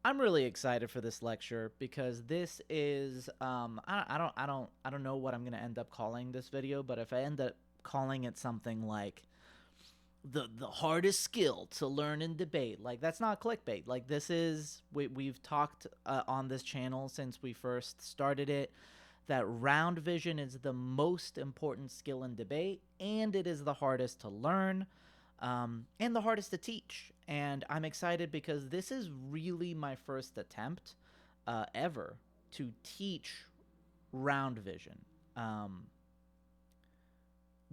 I'm really excited for this lecture because this is I don't know what I'm gonna end up calling this video, but if I end up calling it something like the hardest skill to learn in debate, like that's not clickbait. Like this is we've talked on this channel since we first started it that round vision is the most important skill in debate, and it is the hardest to learn, and the hardest to teach. And I'm excited because this is really my first attempt ever to teach round vision.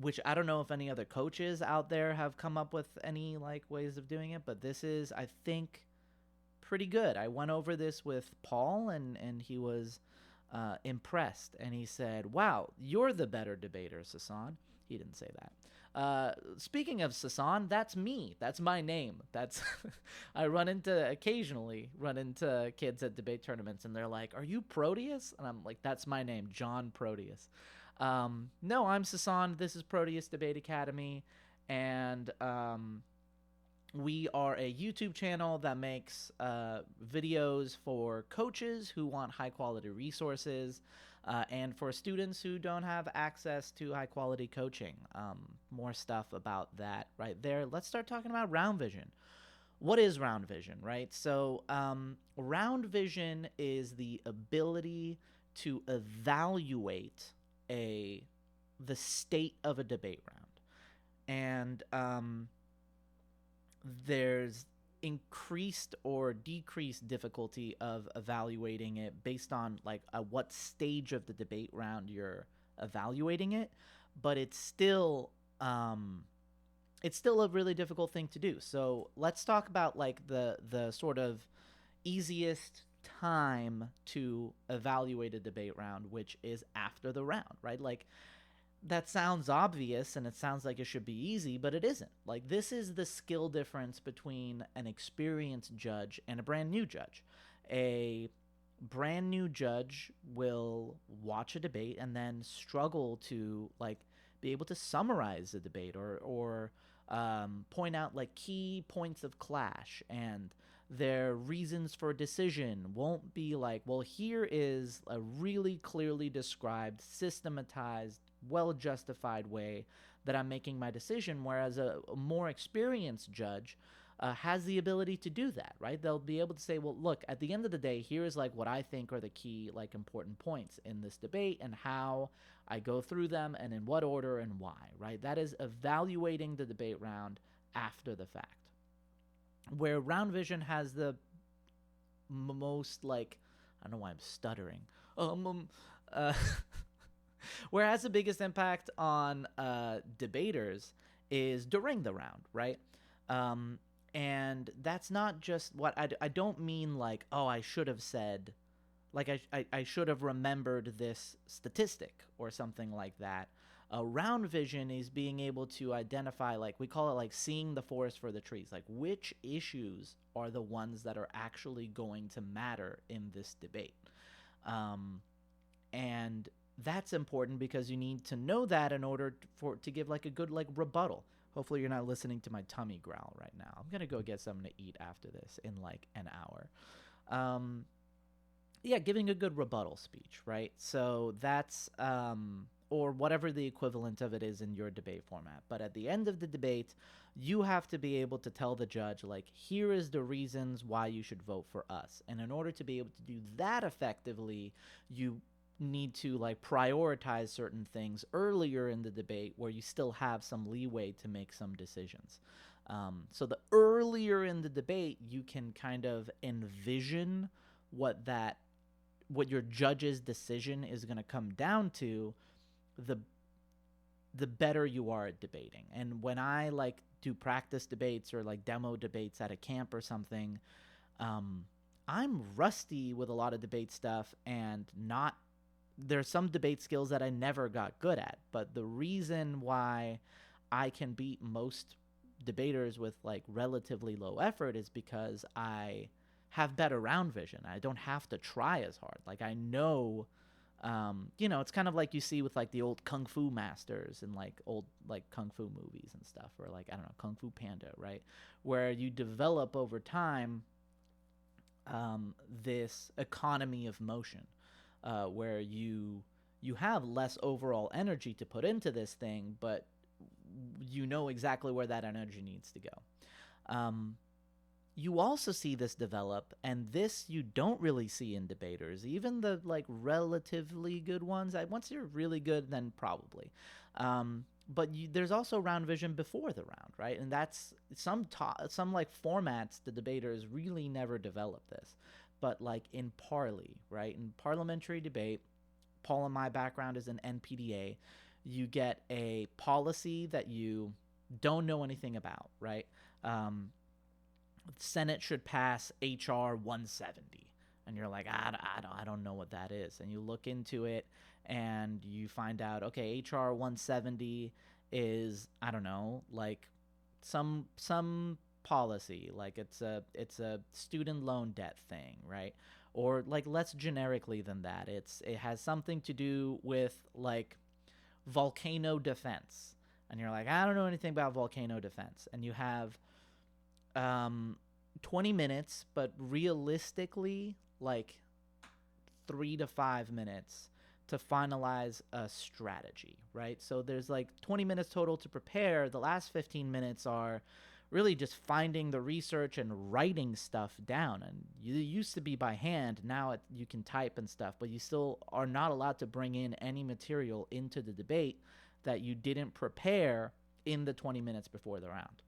Which I don't know if any other coaches out there have come up with any like ways of doing it, but this is, I think, pretty good. I went over this with Paul, and he was impressed, and he said, "Wow, you're the better debater, Sasan." He didn't say that. Speaking of Sasan, that's me. That's my name. That's I occasionally run into kids at debate tournaments, and they're like, "Are you Proteus?" And I'm like, "That's my name, John Proteus." No, I'm Sasan. This is Proteus Debate Academy, and we are a YouTube channel that makes videos for coaches who want high quality resources and for students who don't have access to high quality coaching. More stuff about that right there. Let's start talking about round vision. What is round vision, right? So, round vision is the ability to evaluate the state of a debate round. And there's increased or decreased difficulty of evaluating it based on like what stage of the debate round you're evaluating it, but it's still a really difficult thing to do. So let's talk about like the sort of easiest time to evaluate a debate round, which is after the round, right? Like that sounds obvious and it sounds like it should be easy, but it isn't. Like this is the skill difference between an experienced judge and a brand new judge. A brand new judge will watch a debate and then struggle to like be able to summarize the debate or point out like key points of clash, and their reasons for decision won't be like, well, here is a really clearly described, systematized, well justified way that I'm making my decision. Whereas a more experienced judge has the ability to do that, right? They'll be able to say, well, look, at the end of the day, here's like what I think are the key, like important points in this debate and how I go through them and in what order and why, right? That is evaluating the debate round after the fact. Where round vision has the most like, I don't know why I'm stuttering. Uh, where it has the biggest impact on debaters is during the round, right? And that's not just what I don't mean like, oh, I should have said, like I should have remembered this statistic or something like that. Round vision is being able to identify, like we call it like seeing the forest for the trees, like which issues are the ones that are actually going to matter in this debate. And that's important because you need to know that in order to give like a good like rebuttal. Hopefully you're not listening to my tummy growl right now. I'm gonna go get something to eat after this in like an hour. Yeah, giving a good rebuttal speech, right? So that's or whatever the equivalent of it is in your debate format. But at the end of the debate, you have to be able to tell the judge, like, here is the reasons why you should vote for us. And in order to be able to do that effectively, you need to like prioritize certain things earlier in the debate where you still have some leeway to make some decisions. So the earlier in the debate you can kind of envision what your judge's decision is going to come down to, the better you are at debating. And when I like do practice debates or like demo debates at a camp or something, I'm rusty with a lot of debate stuff, and not there's some debate skills that I never got good at. But the reason why I can beat most debaters with like relatively low effort is because I have better round vision. I don't have to try as hard. Like I know, it's kind of like you see with like the old kung fu masters and like old like kung fu movies and stuff, or like, I don't know, Kung Fu Panda, right? Where you develop over time this economy of motion, where you have less overall energy to put into this thing, but you know exactly where that energy needs to go. You also see this develop, and this you don't really see in debaters, even the like relatively good ones. Once you're really good, then probably. But there's also round vision before the round, right? And that's some like formats the debaters really never develop this. But like in parley, right? In parliamentary debate, Paul and my background is in NPDA. You get a policy that you don't know anything about, right? Senate should pass HR 170. And you're like, I don't know what that is. And you look into it and you find out, okay, HR 170 is, I don't know, like some policy, like it's a student loan debt thing, right? Or like less generically than that, it has something to do with like volcano defense. And you're like, I don't know anything about volcano defense. And you have 20 minutes, but realistically, like 3 to 5 minutes to finalize a strategy, right? So there's like 20 minutes total to prepare. The last 15 minutes are really just finding the research and writing stuff down. And you used to be by hand. Now you can type and stuff, but you still are not allowed to bring in any material into the debate that you didn't prepare in the 20 minutes before the round.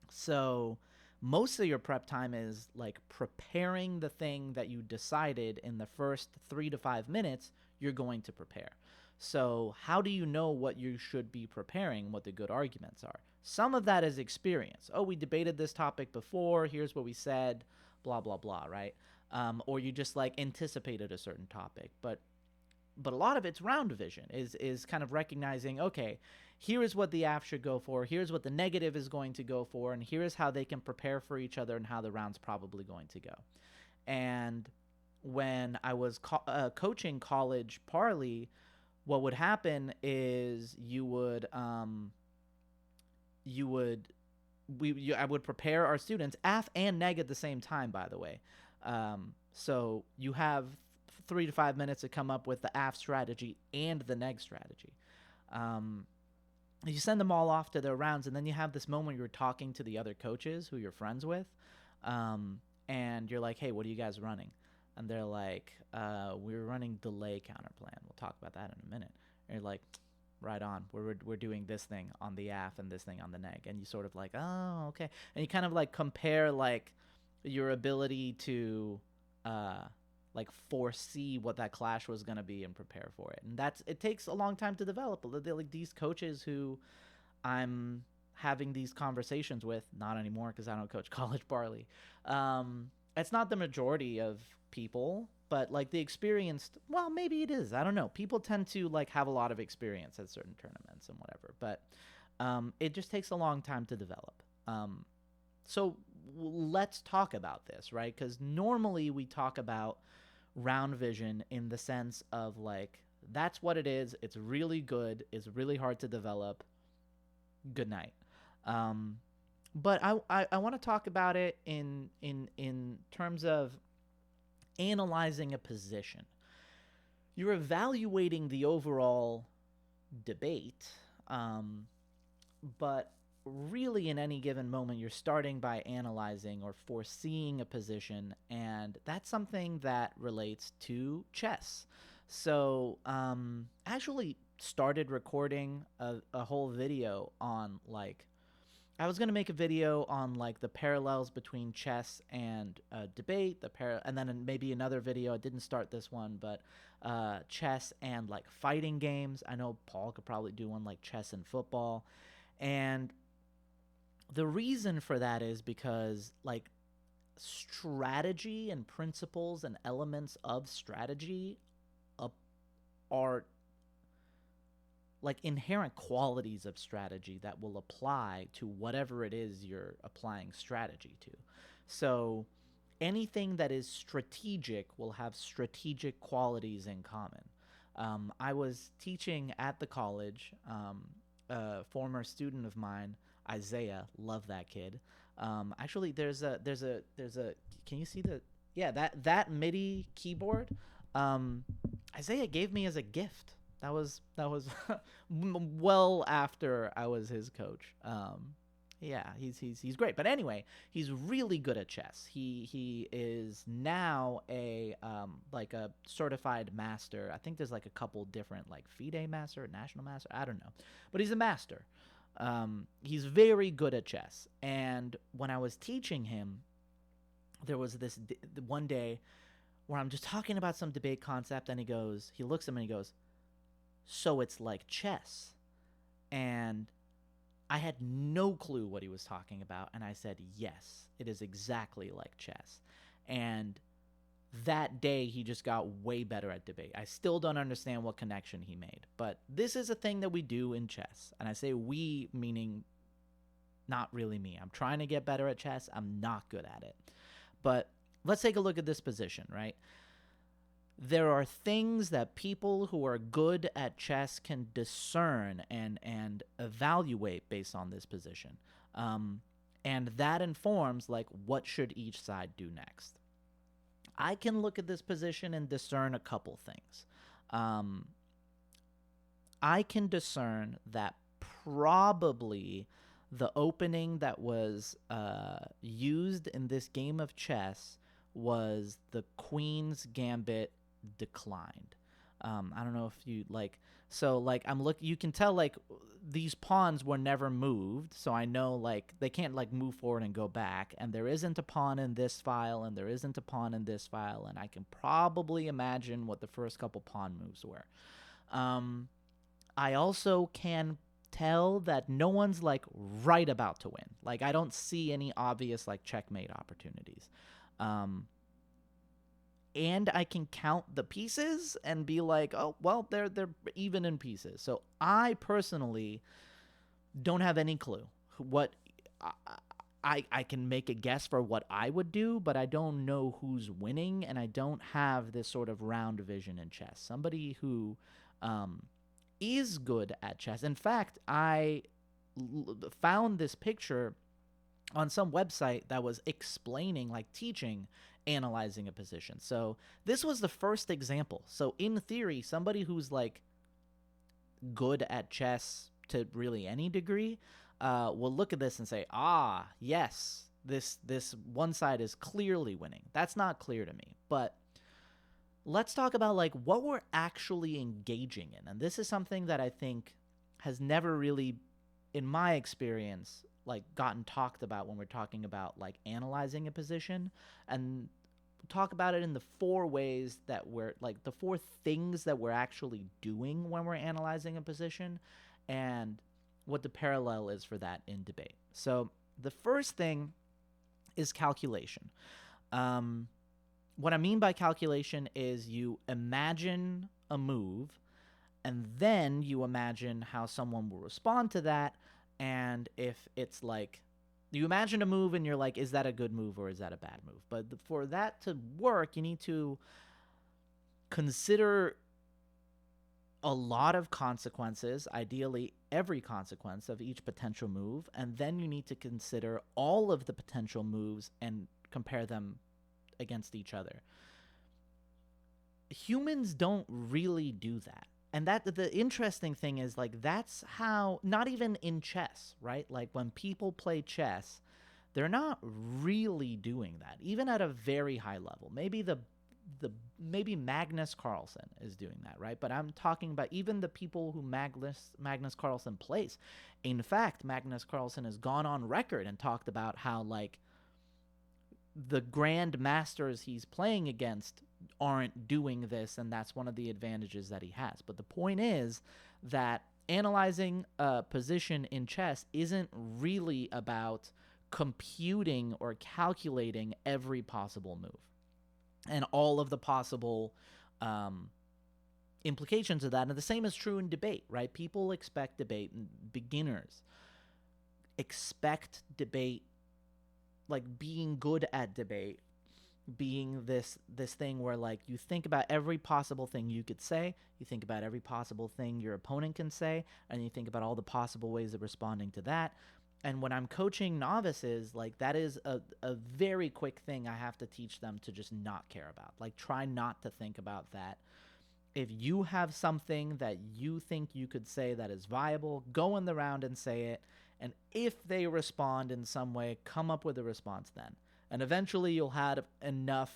So most of your prep time is like preparing the thing that you decided in the first 3 to 5 minutes you're going to prepare. So how do you know what you should be preparing, what the good arguments are? Some of that is experience. Oh, we debated this topic before. Here's what we said, blah, blah, blah, right? Or you just like anticipated a certain topic. But a lot of it's round vision is kind of recognizing, okay, here is what the AF should go for, here's what the negative is going to go for, and here is how they can prepare for each other and how the round's probably going to go. And when I was coaching college parley, what would happen is I would prepare our students, AF and neg at the same time, by the way. So you have 3 to 5 minutes to come up with the AF strategy and the neg strategy. You send them all off to their rounds, and then you have this moment you're talking to the other coaches who you're friends with, and you're like, hey, what are you guys running? And they're like, we're running delay counterplan. We'll talk about that in a minute. And you're like, right on. We're doing this thing on the AF and this thing on the neg. And you sort of like, oh, okay. And you kind of like compare like your ability to like foresee what that clash was going to be and prepare for it. And it takes a long time to develop. Like these coaches who I'm having these conversations with, not anymore because I don't coach college barley. It's not the majority of people, but like the experienced, well, maybe it is. I don't know. People tend to like have a lot of experience at certain tournaments and whatever, but it just takes a long time to develop. So let's talk about this, right? Because normally we talk about round vision in the sense of like, that's what it is. It's really good. It's really hard to develop. Good night. But I want to talk about it in terms of analyzing a position. You're evaluating the overall debate, but really in any given moment you're starting by analyzing or foreseeing a position, and that's something that relates to chess. So actually started recording a whole video on like, I was going to make a video on like the parallels between chess and debate, and then maybe another video. I didn't start this one, but chess and like fighting games. I know Paul could probably do one like chess and football. And the reason for that is because like strategy and principles and elements of strategy are like inherent qualities of strategy that will apply to whatever it is you're applying strategy to. So anything that is strategic will have strategic qualities in common. I was teaching at the college, a former student of mine, Isaiah, love that kid. Actually, there's a. Can you see the Yeah, that MIDI keyboard, um, Isaiah gave me as a gift. That was well after I was his coach. Yeah, he's great. But anyway, he's really good at chess. He is now a like a certified master. I think there's like a couple different like FIDE master, national master. I don't know, but he's a master. He's very good at chess. And when I was teaching him, there was this one day where I'm just talking about some debate concept, and he looks at me and he goes, "So it's like chess." And I had no clue what he was talking about, and I said, "Yes, it is exactly like chess." And that day, he just got way better at debate. I still don't understand what connection he made, but this is a thing that we do in chess. And I say we, meaning not really me. I'm trying to get better at chess. I'm not good at it. But let's take a look at this position, right? There are things that people who are good at chess can discern and evaluate based on this position. And that informs, like, what should each side do next. I can look at this position and discern a couple things. I can discern that probably the opening that was used in this game of chess was the queen's gambit declined. I don't know if you like. So like you can tell like these pawns were never moved, so I know like they can't like move forward and go back. And there isn't a pawn in this file, and there isn't a pawn in this file, and I can probably imagine what the first couple pawn moves were. I also can tell that no one's like right about to win. Like I don't see any obvious like checkmate opportunities. And I can count the pieces and be like, oh well, they're even in pieces. So I personally don't have any clue what I can make a guess for what I would do, but I don't know who's winning, and I don't have this sort of round vision in chess. Somebody who is good at chess. In fact, I found this picture on some website that was explaining, like teaching, analyzing a position. So this was the first example. So in theory, somebody who's like good at chess to really any degree will look at this and say, ah, yes, this one side is clearly winning. That's not clear to me. But let's talk about like what we're actually engaging in. And this is something that I think has never really, in my experience, like gotten talked about when we're talking about like analyzing a position. And talk about it in the four ways that we're like the four things that we're actually doing when we're analyzing a position, and what the parallel is for that in debate. So the first thing is calculation. What I mean by calculation is you imagine a move, and then you imagine how someone will respond to that. And if it's like, you imagine a move and you're like, is that a good move or is that a bad move? But for that to work, you need to consider a lot of consequences, ideally every consequence of each potential move, and then you need to consider all of the potential moves and compare them against each other. Humans don't really do that. And that the interesting thing is like that's how, not even in chess, right? Like when people play chess, they're not really doing that, even at a very high level. Maybe maybe Magnus Carlsen is doing that, right? But I'm talking about even the people who Magnus Carlsen plays. In fact, Magnus Carlsen has gone on record and talked about how like the grand masters he's playing against aren't doing this, and that's one of the advantages that he has. But the point is that analyzing a position in chess isn't really about computing or calculating every possible move and all of the possible implications of that. And the same is true in debate, right? People expect debate, and beginners expect debate, like being good at debate being this thing where like you think about every possible thing you could say, you think about every possible thing your opponent can say, and you think about all the possible ways of responding to that, And when I'm coaching novices, like that is a very quick thing I have to teach them to just not care about. Like try not to think about that. If you have something that you think you could say that is viable, go in the round and say it. And if they respond in some way, come up with a response then. And eventually you'll have enough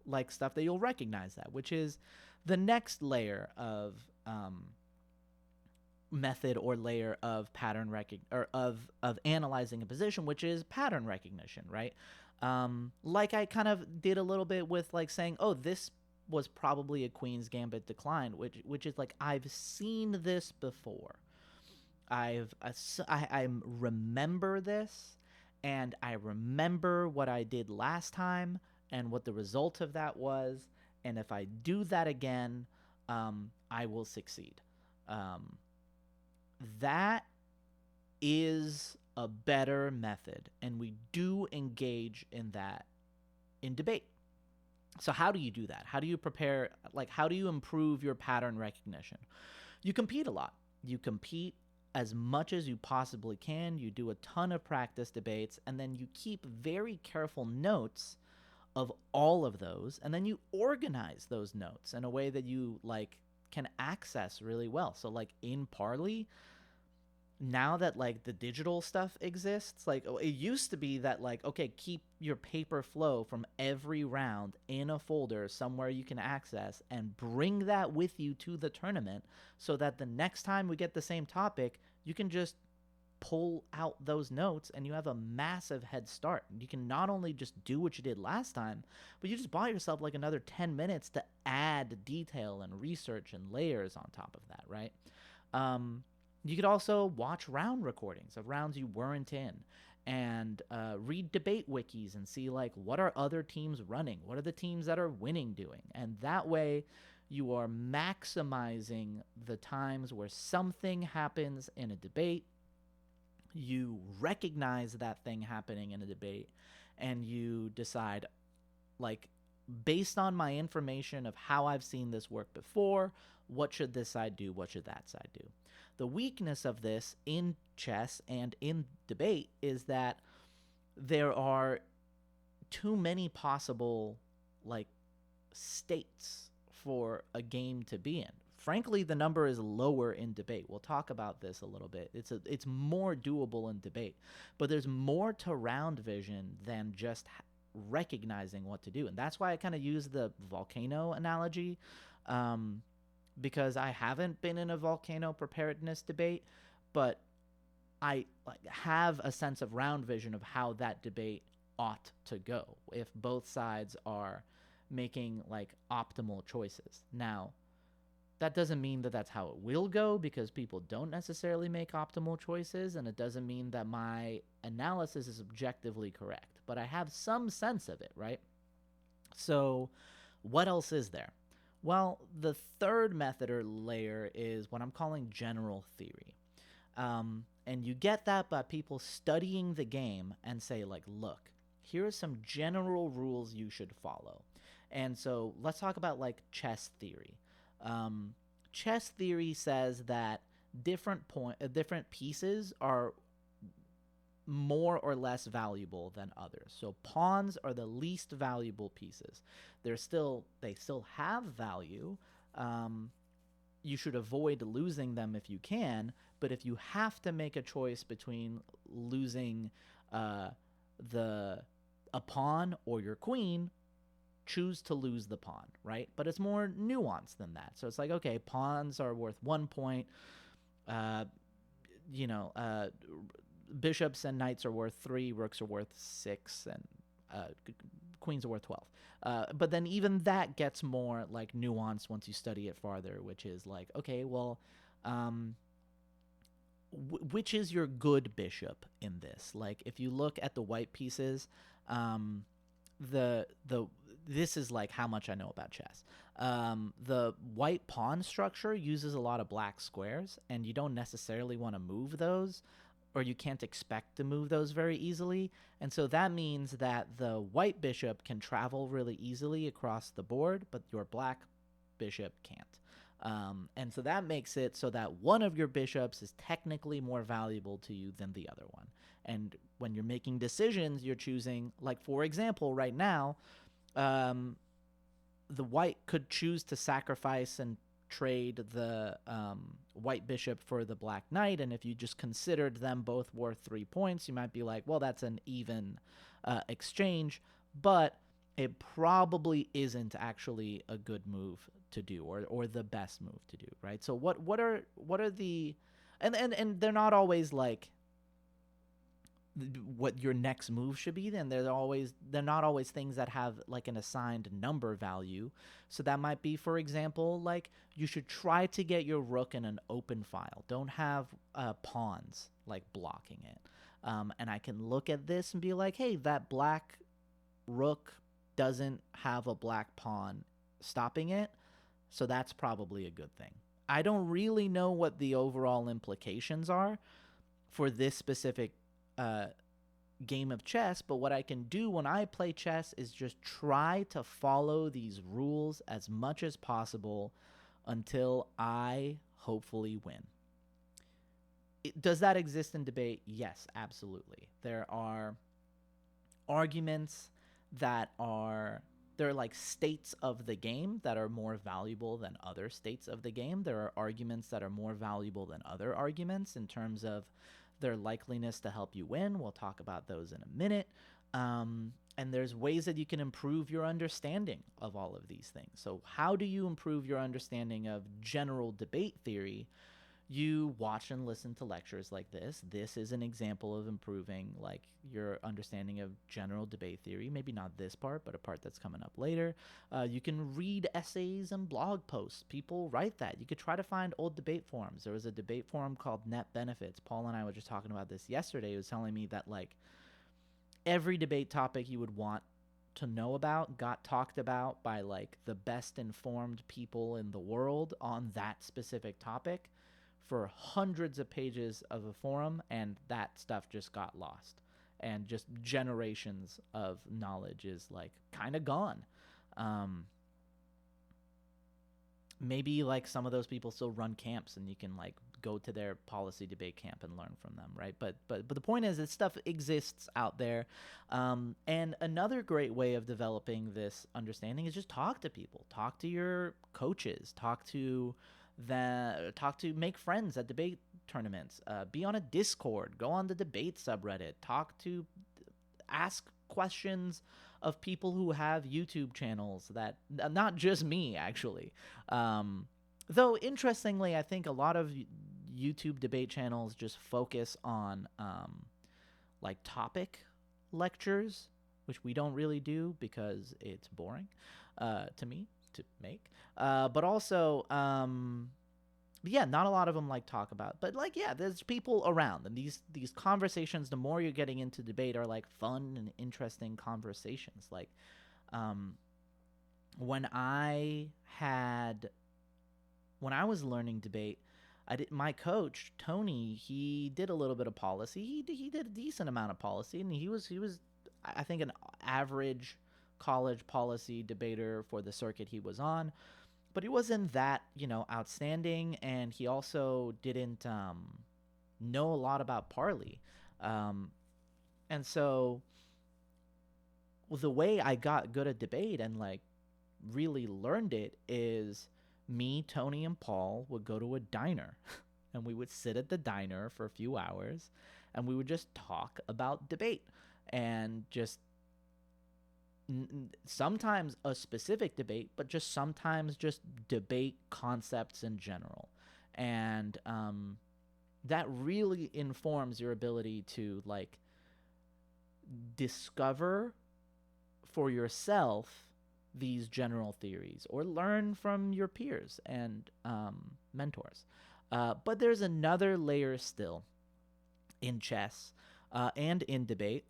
like stuff that you'll recognize that, which is the next layer of method or layer of pattern or of analyzing a position, which is pattern recognition, right? Like I kind of did a little bit with like saying, oh, this was probably a Queen's Gambit decline, which is like I've seen this before. I remember this, and I remember what I did last time and what the result of that was, and if I do that again, I will succeed. That is a better method, and we do engage in that in debate. So how do you do that? How do you prepare? Like, how do you improve your pattern recognition? You compete a lot. You compete as much as you possibly can. You do a ton of practice debates, and then you keep very careful notes of all of those, and then you organize those notes in a way that you like can access really well. So like in Parley, now that like the digital stuff exists, like it used to be that like, okay, keep your paper flow from every round in a folder somewhere you can access and bring that with you to the tournament so that the next time we get the same topic, you can just pull out those notes and you have a massive head start. You can not only just do what you did last time, but you just buy yourself like another 10 minutes to add detail and research and layers on top of that, right? You could also watch round recordings of rounds you weren't in and read debate wikis and see like what are other teams running? What are the teams that are winning doing? And that way you are maximizing the times where something happens in a debate. You recognize that thing happening in a debate and you decide, like, based on my information of how I've seen this work before, what should this side do? What should that side do? The weakness of this in chess and in debate is that there are too many possible, like, states for a game to be in. Frankly, the number is lower in debate. We'll talk about this a little bit. It's more doable in debate, but there's more to round vision than just recognizing what to do. And that's why I kind of use the volcano analogy, because I haven't been in a volcano preparedness debate, but I have a sense of round vision of how that debate ought to go if both sides are making like optimal choices. Now, that doesn't mean that that's how it will go, because people don't necessarily make optimal choices, and it doesn't mean that my analysis is objectively correct, but I have some sense of it, right? So what else is there? Well, the third method or layer is what I'm calling general theory. And you get that by people studying the game and say, like, look, here are some general rules you should follow. And so let's talk about like chess theory. Chess theory says that different pieces are more or less valuable than others. So pawns are the least valuable pieces. They still have value. You should avoid losing them if you can, but if you have to make a choice between losing a pawn or your queen, choose to lose the pawn, right? But it's more nuanced than that. So it's like, okay, pawns are worth 1 point. Bishops and knights are worth 3, rooks are worth 6, and queens are worth 12. But then even that gets more like nuanced once you study it farther, which is like, okay, well, which is your good bishop in this? Like, if you look at the white pieces, this is like how much I know about chess. The white pawn structure uses a lot of black squares, and you don't necessarily want to move those, or you can't expect to move those very easily. And so that means that the white bishop can travel really easily across the board, but your black bishop can't. And so that makes it so that one of your bishops is technically more valuable to you than the other one. And when you're making decisions, you're choosing, like, for example, right now, um, the white could choose to sacrifice and trade the white bishop for the black knight. And if you just considered them both worth 3 points, you might be like, well, that's an even exchange. But it probably isn't actually a good move to do, or the best move to do, right? So what are the, and they're not always like what your next move should be. Then they're not always things that have like an assigned number value. So that might be, for example, like you should try to get your rook in an open file. Don't have pawns like blocking it. And I can look at this and be like, hey, that black rook doesn't have a black pawn stopping it, so that's probably a good thing. I don't really know what the overall implications are for this specific game of chess, but what I can do when I play chess is just try to follow these rules as much as possible until I hopefully win. Does that exist in debate? Yes, absolutely. There are arguments that they're like states of the game that are more valuable than other states of the game. There are arguments that are more valuable than other arguments in terms of their likeliness to help you win. We'll talk about those in a minute. And there's ways that you can improve your understanding of all of these things. So how do you improve your understanding of general debate theory? You watch and listen to lectures like this. This is an example of improving like your understanding of general debate theory. Maybe not this part, but a part that's coming up later. You can read essays and blog posts. People write that. You could try to find old debate forums. There was a debate forum called Net Benefits. Paul and I were just talking about this yesterday. He was telling me that like every debate topic you would want to know about got talked about by like the best informed people in the world on that specific topic for hundreds of pages of a forum, and that stuff just got lost. And just generations of knowledge is like kind of gone. Maybe like some of those people still run camps and you can like go to their policy debate camp and learn from them, right? But the point is that stuff exists out there. And another great way of developing this understanding is just talk to people. Talk to your coaches. Make friends at debate tournaments, be on a Discord, go on the debate subreddit, ask questions of people who have YouTube channels that, not just me actually. Though interestingly, I think a lot of YouTube debate channels just focus on like topic lectures, which we don't really do because it's boring to me to make. But also, yeah, not a lot of them like talk about, but like, yeah, there's people around, and these conversations, the more you're getting into debate, are like fun and interesting conversations. Like, when I was learning debate, my coach Tony, he did a little bit of policy. He did a decent amount of policy, and he was I think an average college policy debater for the circuit he was on, but he wasn't that, outstanding, and he also didn't know a lot about parley. And so the way I got good at debate and like really learned it is me, Tony, and Paul would go to a diner and we would sit at the diner for a few hours and we would just talk about debate and just sometimes a specific debate, but just sometimes just debate concepts in general. And that really informs your ability to like discover for yourself these general theories or learn from your peers and mentors. But there's another layer still in chess and in debate,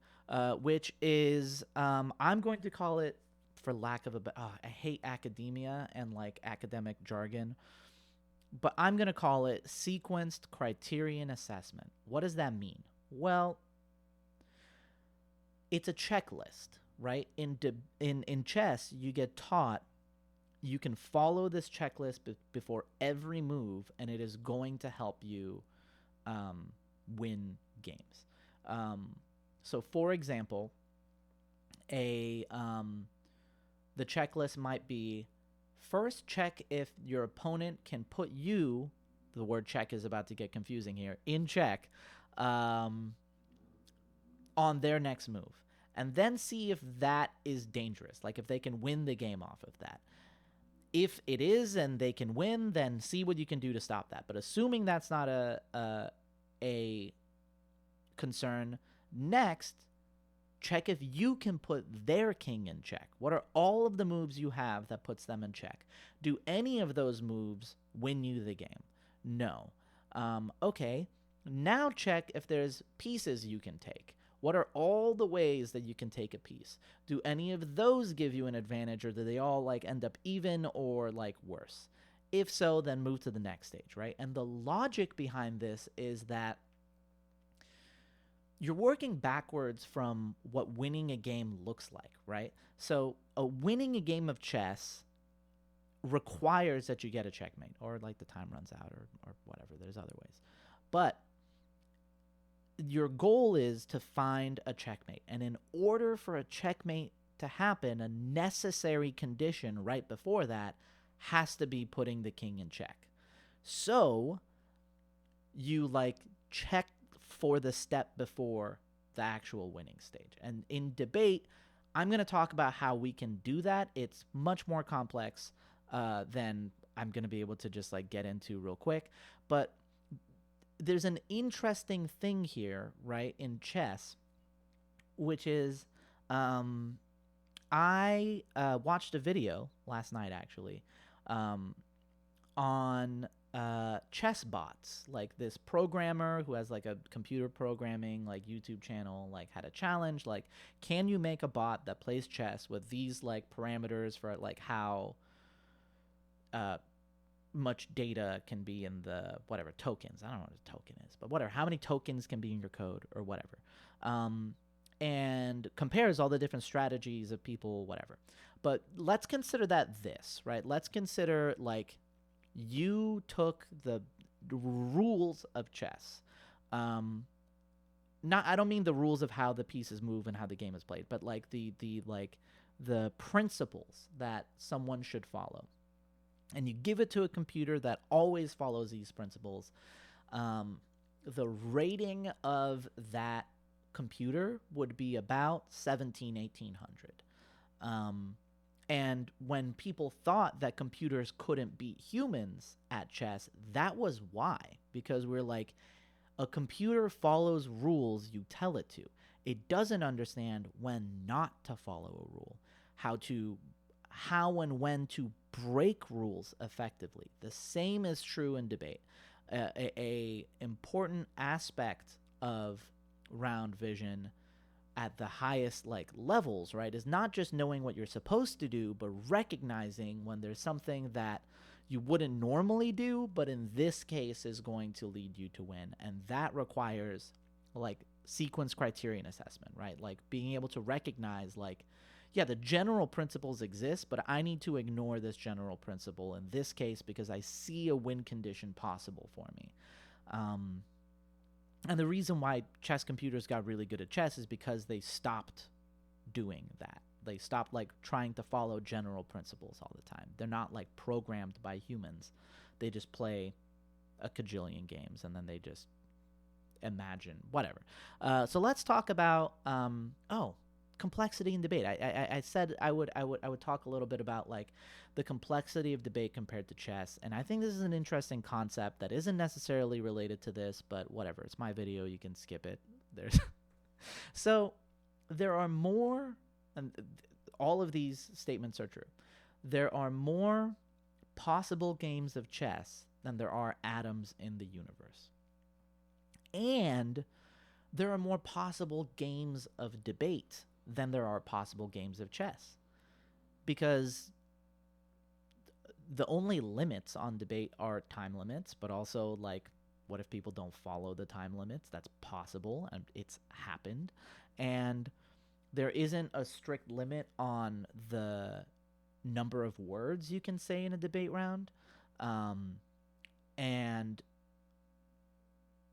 which is I'm going to call it, for lack of I hate academia and like academic jargon, but I'm going to call it sequenced criterion assessment. What does that mean? Well, it's a checklist, right? In chess, you get taught you can follow this checklist before every move, and it is going to help you win games. So, for example, the checklist might be: first, check if your opponent can put you, the word check is about to get confusing here, in check on their next move. And then see if that is dangerous, like if they can win the game off of that. If it is and they can win, then see what you can do to stop that. But assuming that's not a concern, next, check if you can put their king in check. What are all of the moves you have that puts them in check? Do any of those moves win you the game? No. Okay, now check if there's pieces you can take. What are all the ways that you can take a piece? Do any of those give you an advantage, or do they all like end up even or like worse? If so, then move to the next stage, right? And the logic behind this is that you're working backwards from what winning a game looks like, right? So winning a game of chess requires that you get a checkmate, or like the time runs out, or whatever. There's other ways. But your goal is to find a checkmate. And in order for a checkmate to happen, a necessary condition right before that has to be putting the king in check. So you like check for the step before the actual winning stage. And in debate, I'm going to talk about how we can do that. It's much more complex than I'm going to be able to just like get into real quick. But there's an interesting thing here, right, in chess, which is I watched a video last night, actually, on chess bots. Like this programmer who has like a computer programming like YouTube channel like had a challenge, like, can you make a bot that plays chess with these like parameters for like how much data can be in the whatever tokens. I don't know what a token is, but whatever, how many tokens can be in your code or whatever. And compares all the different strategies of people, whatever. But let's consider that this, right? Let's consider like you took the rules of chess. I don't mean the rules of how the pieces move and how the game is played, but like the principles that someone should follow. And you give it to a computer that always follows these principles. The rating of that computer would be about 1800. And when people thought that computers couldn't beat humans at chess, that was why. Because we're like, a computer follows rules you tell it to. It doesn't understand when not to follow a rule, how and when to break rules effectively. The same is true in debate. A important aspect of round vision at the highest like levels, right, is not just knowing what you're supposed to do, but recognizing when there's something that you wouldn't normally do, but in this case is going to lead you to win. And that requires like sequence criterion assessment, right? Like being able to recognize like, yeah, the general principles exist, but I need to ignore this general principle in this case because I see a win condition possible for me. And the reason why chess computers got really good at chess is because they stopped doing that. They stopped like trying to follow general principles all the time. They're not like programmed by humans. They just play a cajillion games and then they just imagine whatever. So let's talk about complexity in debate. I said I would talk a little bit about like the complexity of debate compared to chess, and I think this is an interesting concept that isn't necessarily related to this, but whatever. It's my video, you can skip it. So there are more, and all of these statements are true. There are more possible games of chess than there are atoms in the universe. And there are more possible games of debate than there are possible games of chess. Because the only limits on debate are time limits, but also like, what if people don't follow the time limits? That's possible, and it's happened. And there isn't a strict limit on the number of words you can say in a debate round. And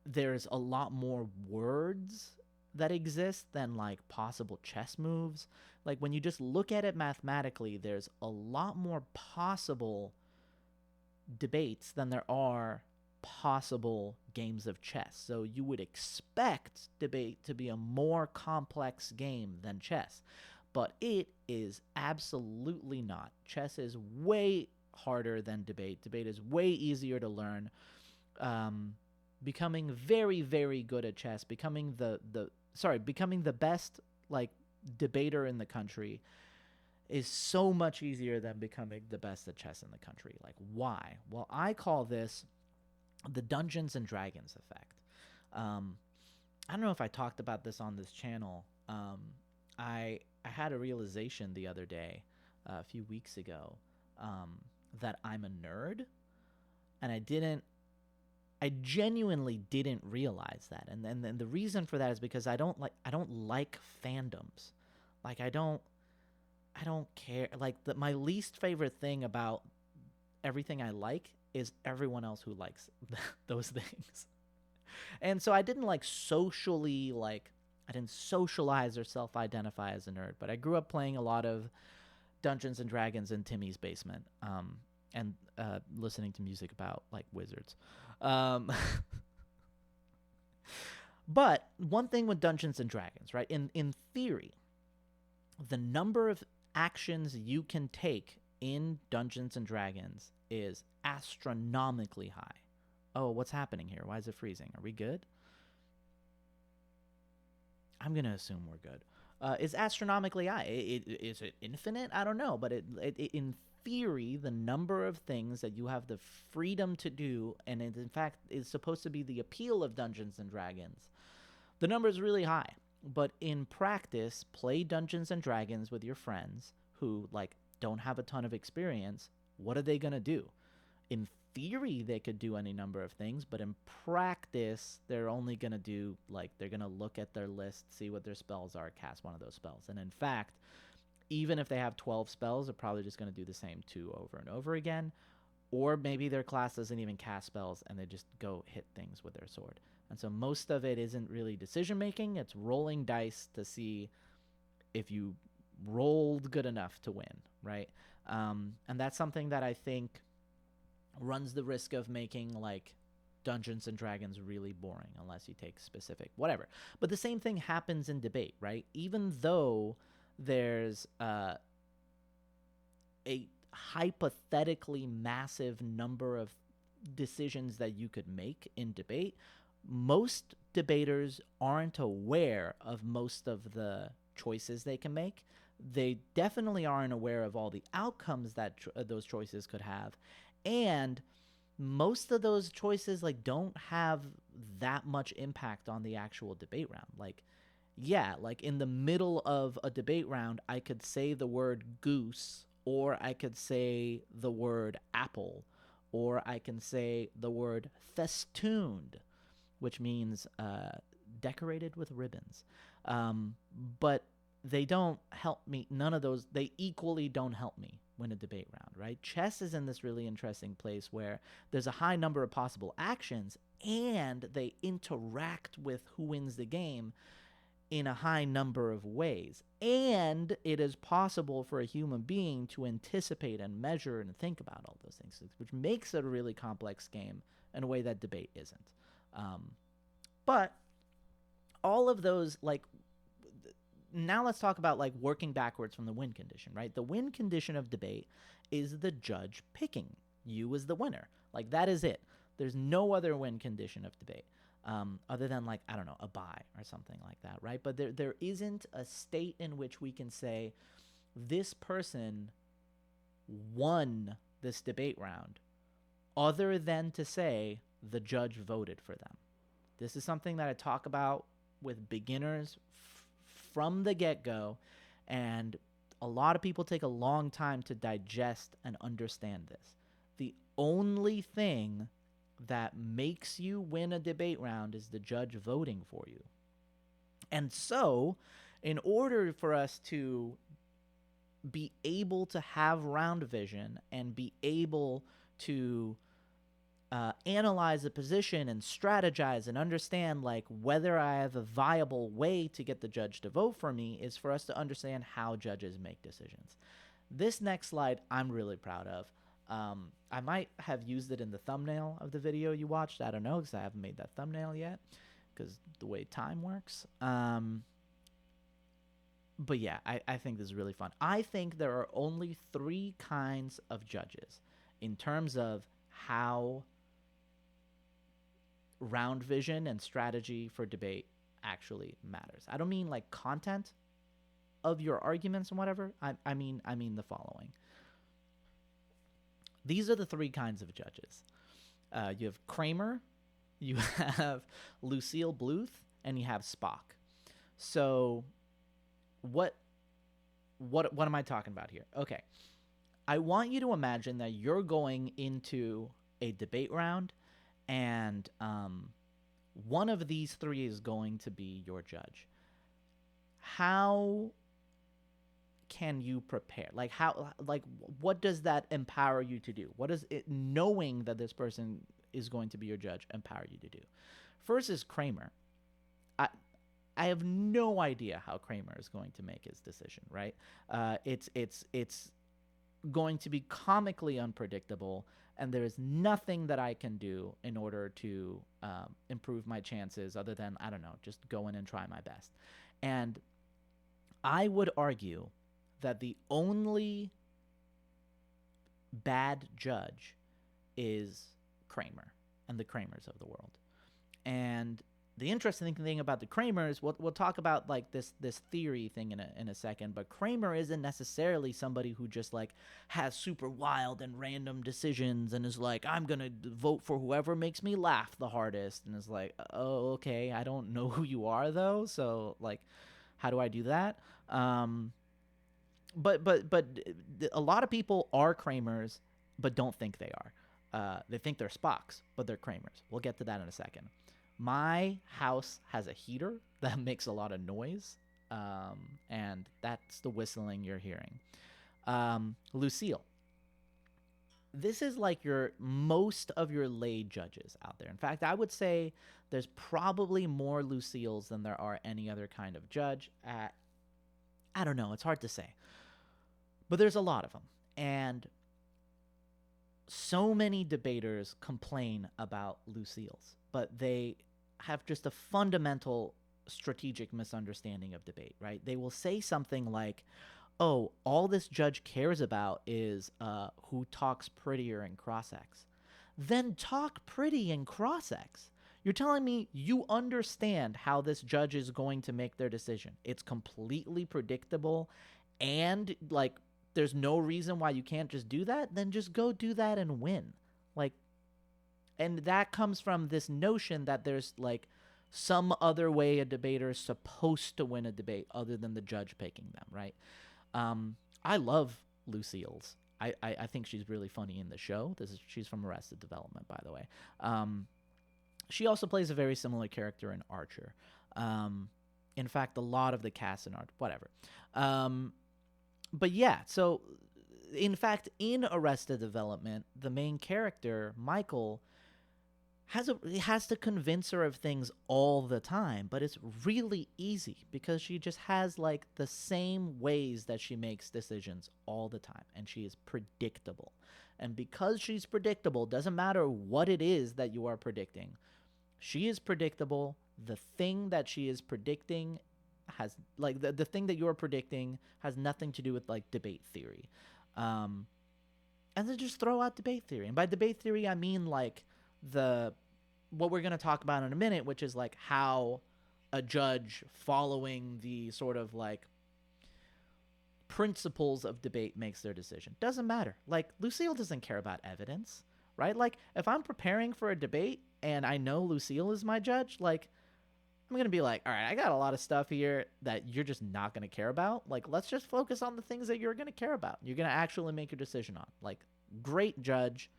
there's a lot more words that exist than like possible chess moves. Like when you just look at it mathematically, there's a lot more possible debates than there are possible games of chess. So you would expect debate to be a more complex game than chess, but it is absolutely not. Chess is way harder than debate. Debate is way easier to learn. Becoming very, very good at chess, becoming the best like debater in the country is so much easier than becoming the best at chess in the country. Like, why? Well, I call this the Dungeons and Dragons effect. I don't know if I talked about this on this channel. I had a realization the other day, a few weeks ago, that I'm a nerd, and I genuinely didn't realize that. And then the reason for that is because I don't like fandoms. Like I don't care. Like my least favorite thing about everything I like is everyone else who likes those things. And so I didn't I didn't socialize or self-identify as a nerd, but I grew up playing a lot of Dungeons and Dragons in Timmy's basement, and listening to music about like wizards. But one thing with Dungeons and Dragons, right? In theory, the number of actions you can take in Dungeons and Dragons is astronomically high. Oh, what's happening here? Why is it freezing? Are we good? I'm going to assume we're good. It's astronomically high. Is it infinite? I don't know. But in theory, the number of things that you have the freedom to do, and it, in fact, is supposed to be the appeal of Dungeons and Dragons, the number is really high. But in practice, play Dungeons and Dragons with your friends who, like, don't have a ton of experience. What are they going to do? In theory, they could do any number of things, but in practice, they're only going to do, like, they're going to look at their list, see what their spells are, cast one of those spells. And in fact, even if they have 12 spells, they're probably just going to do the same 2 over and over again. Or maybe their class doesn't even cast spells, and they just go hit things with their sword. And so most of it isn't really decision-making. It's rolling dice to see if you rolled good enough to win, right? And that's something that I think runs the risk of making, like, Dungeons and Dragons really boring unless you take specific whatever. But the same thing happens in debate, right? Even though there's a hypothetically massive number of decisions that you could make in debate, most debaters aren't aware of most of the choices they can make. They definitely aren't aware of all the outcomes that those choices could have. And most of those choices, like, don't have that much impact on the actual debate round. Like, yeah, like in the middle of a debate round, I could say the word goose, or I could say the word apple, or I can say the word festooned, which means decorated with ribbons. But they don't help me. None of those, they equally don't help me win a debate round, right? Chess is in this really interesting place where there's a high number of possible actions, and they interact with who wins the game in a high number of ways. And it is possible for a human being to anticipate and measure and think about all those things, which makes it a really complex game in a way that debate isn't. But all of those, like, now let's talk about, like, working backwards from the win condition, right? The win condition of debate is the judge picking you as the winner. Like, that is it. There's no other win condition of debate. Other than, like, I don't know, a bye or something like that, right? But there isn't a state in which we can say this person won this debate round other than to say the judge voted for them. This is something that I talk about with beginners from the get-go, and a lot of people take a long time to digest and understand this. The only thing that makes you win a debate round is the judge voting for you. And so, in order for us to be able to have round vision and be able to analyze the position and strategize and understand like whether I have a viable way to get the judge to vote for me is for us to understand how judges make decisions. This next slide I'm really proud of. I might have used it in the thumbnail of the video you watched. I don't know because I haven't made that thumbnail yet because the way time works. But yeah, I think this is really fun. I think there are only 3 kinds of judges in terms of how round vision and strategy for debate actually matters. I don't mean like content of your arguments and whatever. I mean the following. These are the 3 kinds of judges. You have Kramer, you have Lucille Bluth, and you have Spock. So what am I talking about here? Okay. I want you to imagine that you're going into a debate round and one of these 3 is going to be your judge. How can you prepare? Like what does that empower you to do? What does it, knowing that this person is going to be your judge, empower you to do? First is Kramer. I have no idea how Kramer is going to make his decision, right? It's going to be comically unpredictable, and there is nothing that I can do in order to improve my chances other than, I don't know, just go in and try my best. And I would argue that the only bad judge is Kramer and the Kramers of the world. And the interesting thing about the Kramers, we'll talk about like this theory thing in a second, but Kramer isn't necessarily somebody who just like has super wild and random decisions and is like, I'm gonna vote for whoever makes me laugh the hardest, and is like, oh, okay, I don't know who you are though, so like, how do I do that? But a lot of people are Kramers, but don't think they are. They think they're Spocks, but they're Kramers. We'll get to that in a second. My house has a heater that makes a lot of noise, and that's the whistling you're hearing. Lucille. This is like most of your lay judges out there. In fact, I would say there's probably more Lucilles than there are any other kind of judge. I don't know. It's hard to say. But there's a lot of them. And so many debaters complain about Lucilles, but they have just a fundamental strategic misunderstanding of debate, right? They will say something like, oh, all this judge cares about is who talks prettier in cross-X. Then talk pretty in cross-X. You're telling me you understand how this judge is going to make their decision. It's completely predictable, and like there's no reason why you can't just do that. Then just go do that and win. Like, and that comes from this notion that there's like some other way a debater is supposed to win a debate other than the judge picking them, right? I love Lucille's. I think she's really funny in the show. She's from Arrested Development, by the way. She also plays a very similar character in Archer. In fact, a lot of the cast in Archer, whatever. But yeah, so in fact, in Arrested Development, the main character, Michael, has to convince her of things all the time, but it's really easy because she just has like the same ways that she makes decisions all the time, and she is predictable. And because she's predictable, doesn't matter what it is that you are predicting, she is predictable. The thing that she is predicting has like the thing that you're predicting has nothing to do with like debate theory. And then just throw out debate theory. And by debate theory, I mean like what we're going to talk about in a minute, which is like how a judge following the sort of like principles of debate makes their decision. Doesn't matter. Like Lucille doesn't care about evidence, right? Like if I'm preparing for a debate and I know Lucille is my judge, like I'm going to be like, all right, I got a lot of stuff here that you're just not going to care about. Like, let's just focus on the things that you're going to care about. You're going to actually make your decision on. Like, great judge.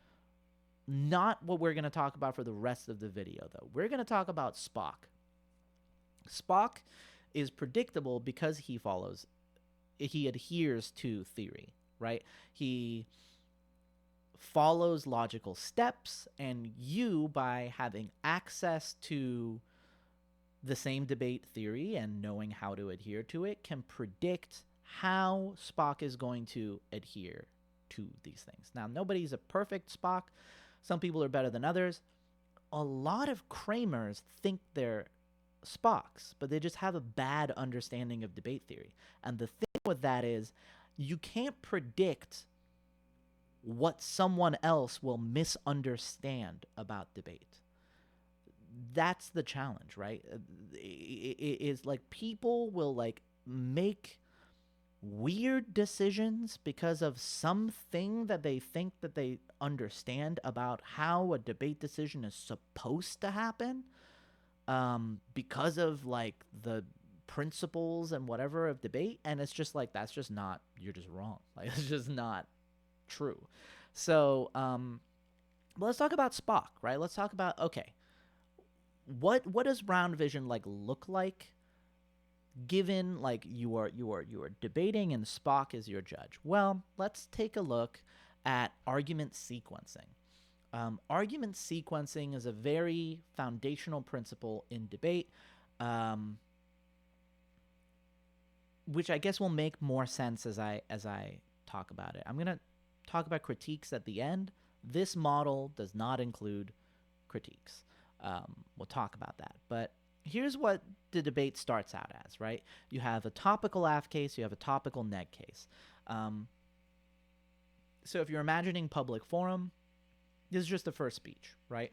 Not what we're going to talk about for the rest of the video, though. We're going to talk about Spock. Spock is predictable because he follows he adheres to theory, right? He follows logical steps, and you, by having access to the same debate theory and knowing how to adhere to it, can predict how Spock is going to adhere to these things. Now, nobody's a perfect Spock. Some people are better than others. A lot of Kramers think they're Spocks, but they just have a bad understanding of debate theory. And the thing with that is, you can't predict what someone else will misunderstand about debate. That's the challenge, right? It is like people will like make weird decisions because of something that they think that they understand about how a debate decision is supposed to happen, because of like the principles and whatever of debate, and it's just like, that's just not, you're just wrong. Like, it's just not true. So let's talk about Spock, right? Let's talk about, okay, what does round vision like look like, given like you are debating and Spock is your judge? Well, let's take a look at argument sequencing. Argument sequencing is a very foundational principle in debate, which I guess will make more sense as I talk about it. I'm going to talk about critiques at the end. This model does not include critiques. We'll talk about that. But here's what the debate starts out as, right? You have a topical AF case, you have a topical neg case. So if you're imagining public forum, this is just the first speech, right?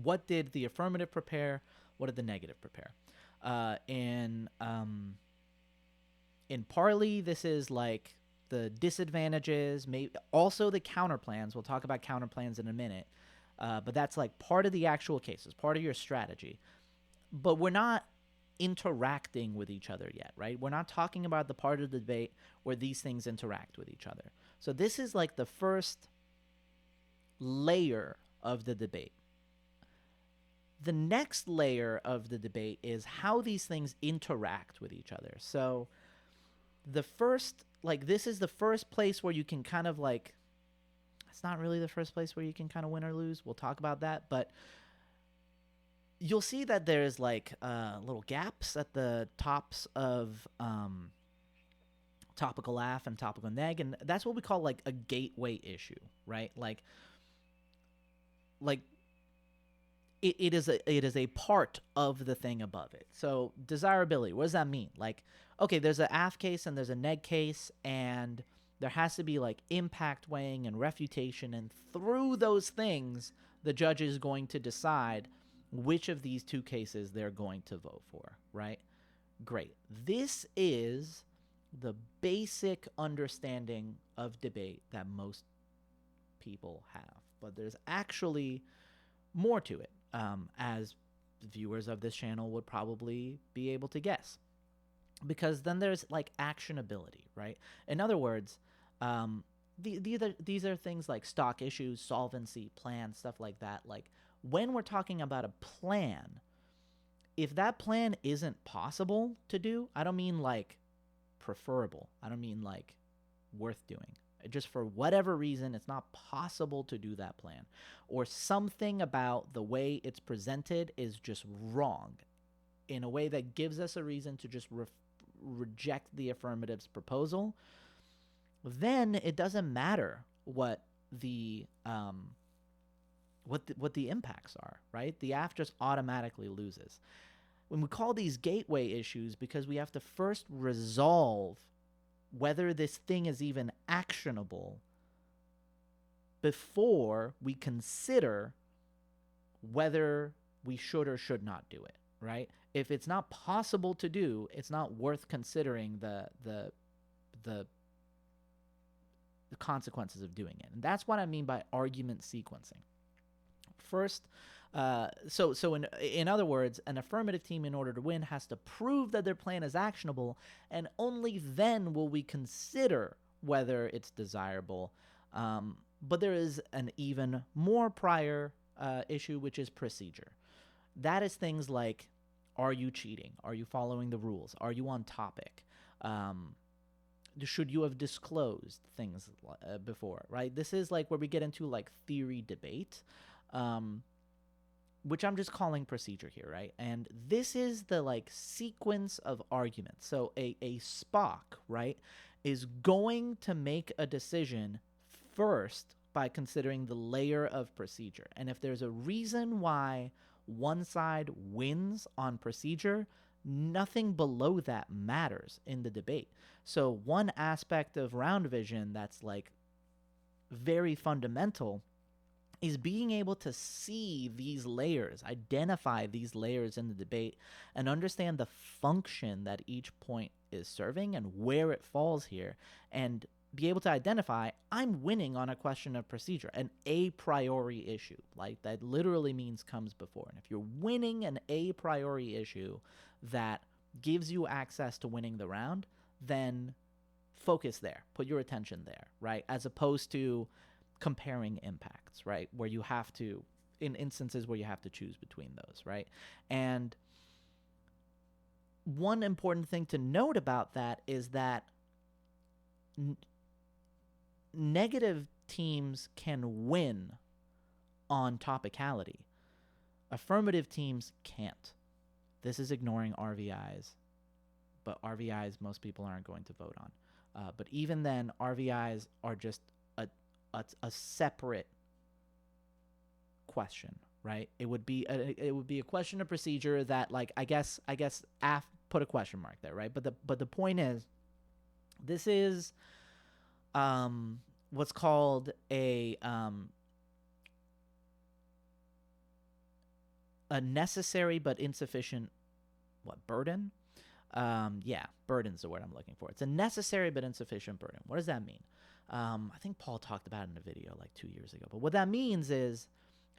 What did the affirmative prepare? What did the negative prepare? In Parley, this is like the disadvantages, maybe also the counterplans. We'll talk about counterplans in a minute. But that's like part of the actual cases, part of your strategy. But we're not interacting with each other yet, right? We're not talking about the part of the debate where these things interact with each other. So this is like the first layer of the debate. The next layer of the debate is how these things interact with each other. So the first, like, this is the first place where you can kind of like, it's not really the first place where you can kind of win or lose. We'll talk about that, but you'll see that there's like little gaps at the tops of topical AF and topical neg, and that's what we call like a gateway issue, right? Like it is a part of the thing above it. So desirability, what does that mean? Like, okay, there's an AF case and there's a neg case, and there has to be like impact weighing and refutation, and through those things, the judge is going to decide which of these two cases they're going to vote for, right? Great. This is the basic understanding of debate that most people have, but there's actually more to it, as viewers of this channel would probably be able to guess. Because then there's like actionability, right? In other words, these are things like stock issues, solvency, plan, stuff like that. Like, when we're talking about a plan, if that plan isn't possible to do, I don't mean like preferable. I don't mean like worth doing. Just for whatever reason, it's not possible to do that plan, or something about the way it's presented is just wrong in a way that gives us a reason to just reject the affirmative's proposal, then it doesn't matter what the impacts are, right? The AF just automatically loses. When we call these gateway issues, because we have to first resolve whether this thing is even actionable before we consider whether we should or should not do it, right? If it's not possible to do, it's not worth considering the consequences of doing it. And that's what I mean by argument sequencing. First, so in other words, an affirmative team, in order to win, has to prove that their plan is actionable, and only then will we consider whether it's desirable. But there is an even more prior issue, which is procedure. That is things like, are you cheating? Are you following the rules? Are you on topic? Should you have disclosed things before, right? This is like where we get into like theory debate, which I'm just calling procedure here, right? And this is the like sequence of arguments. So a Spock, right, is going to make a decision first by considering the layer of procedure. And if there's a reason why one side wins on procedure, nothing below that matters in the debate. So one aspect of round vision that's like very fundamental is being able to see these layers, identify these layers in the debate, and understand the function that each point is serving and where it falls here, and be able to identify, I'm winning on a question of procedure, an a priori issue. Like, that literally means comes before. And if you're winning an a priori issue that gives you access to winning the round, then focus there. Put your attention there, right? As opposed to comparing impacts, right? Where you have to, in instances where you have to choose between those, right? And one important thing to note about that is that negative teams can win on topicality. Affirmative teams can't. This is ignoring RVIs, but RVIs most people aren't going to vote on. But even then, RVIs are just a separate question, right? It would be a question of procedure that, like, I guess put a question mark there, right? But the point is, this is what's called a necessary but insufficient burden. Burden's the word I'm looking for. It's a necessary but insufficient burden. What does that mean? I think Paul talked about it in a video like 2 years ago. But what that means is,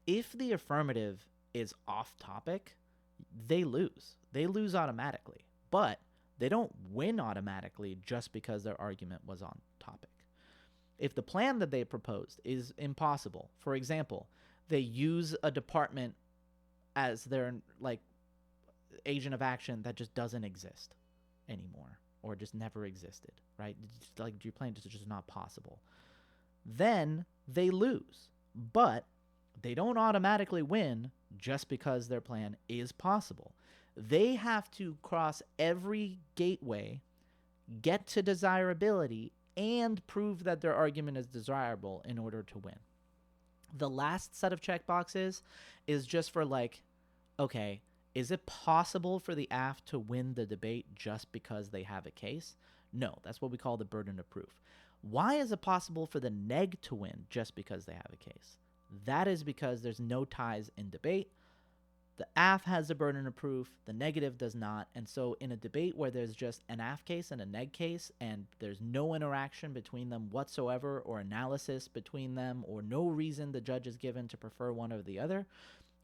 if the affirmative is off topic, they lose. They lose automatically. But they don't win automatically just because their argument was on topic. If the plan that they proposed is impossible, for example, they use a department as their like agent of action that just doesn't exist anymore, or just never existed, right? Just, like, your plan is just not possible. Then they lose, but they don't automatically win just because their plan is possible. They have to cross every gateway, get to desirability, and prove that their argument is desirable in order to win. The last set of checkboxes is just for, like, okay, is it possible for the AF to win the debate just because they have a case? No, that's what we call the burden of proof. Why is it possible for the neg to win just because they have a case? That is because there's no ties in debate. The AF has the burden of proof, the negative does not. And so in a debate where there's just an AF case and a neg case, and there's no interaction between them whatsoever, or analysis between them, or no reason the judge is given to prefer one or the other,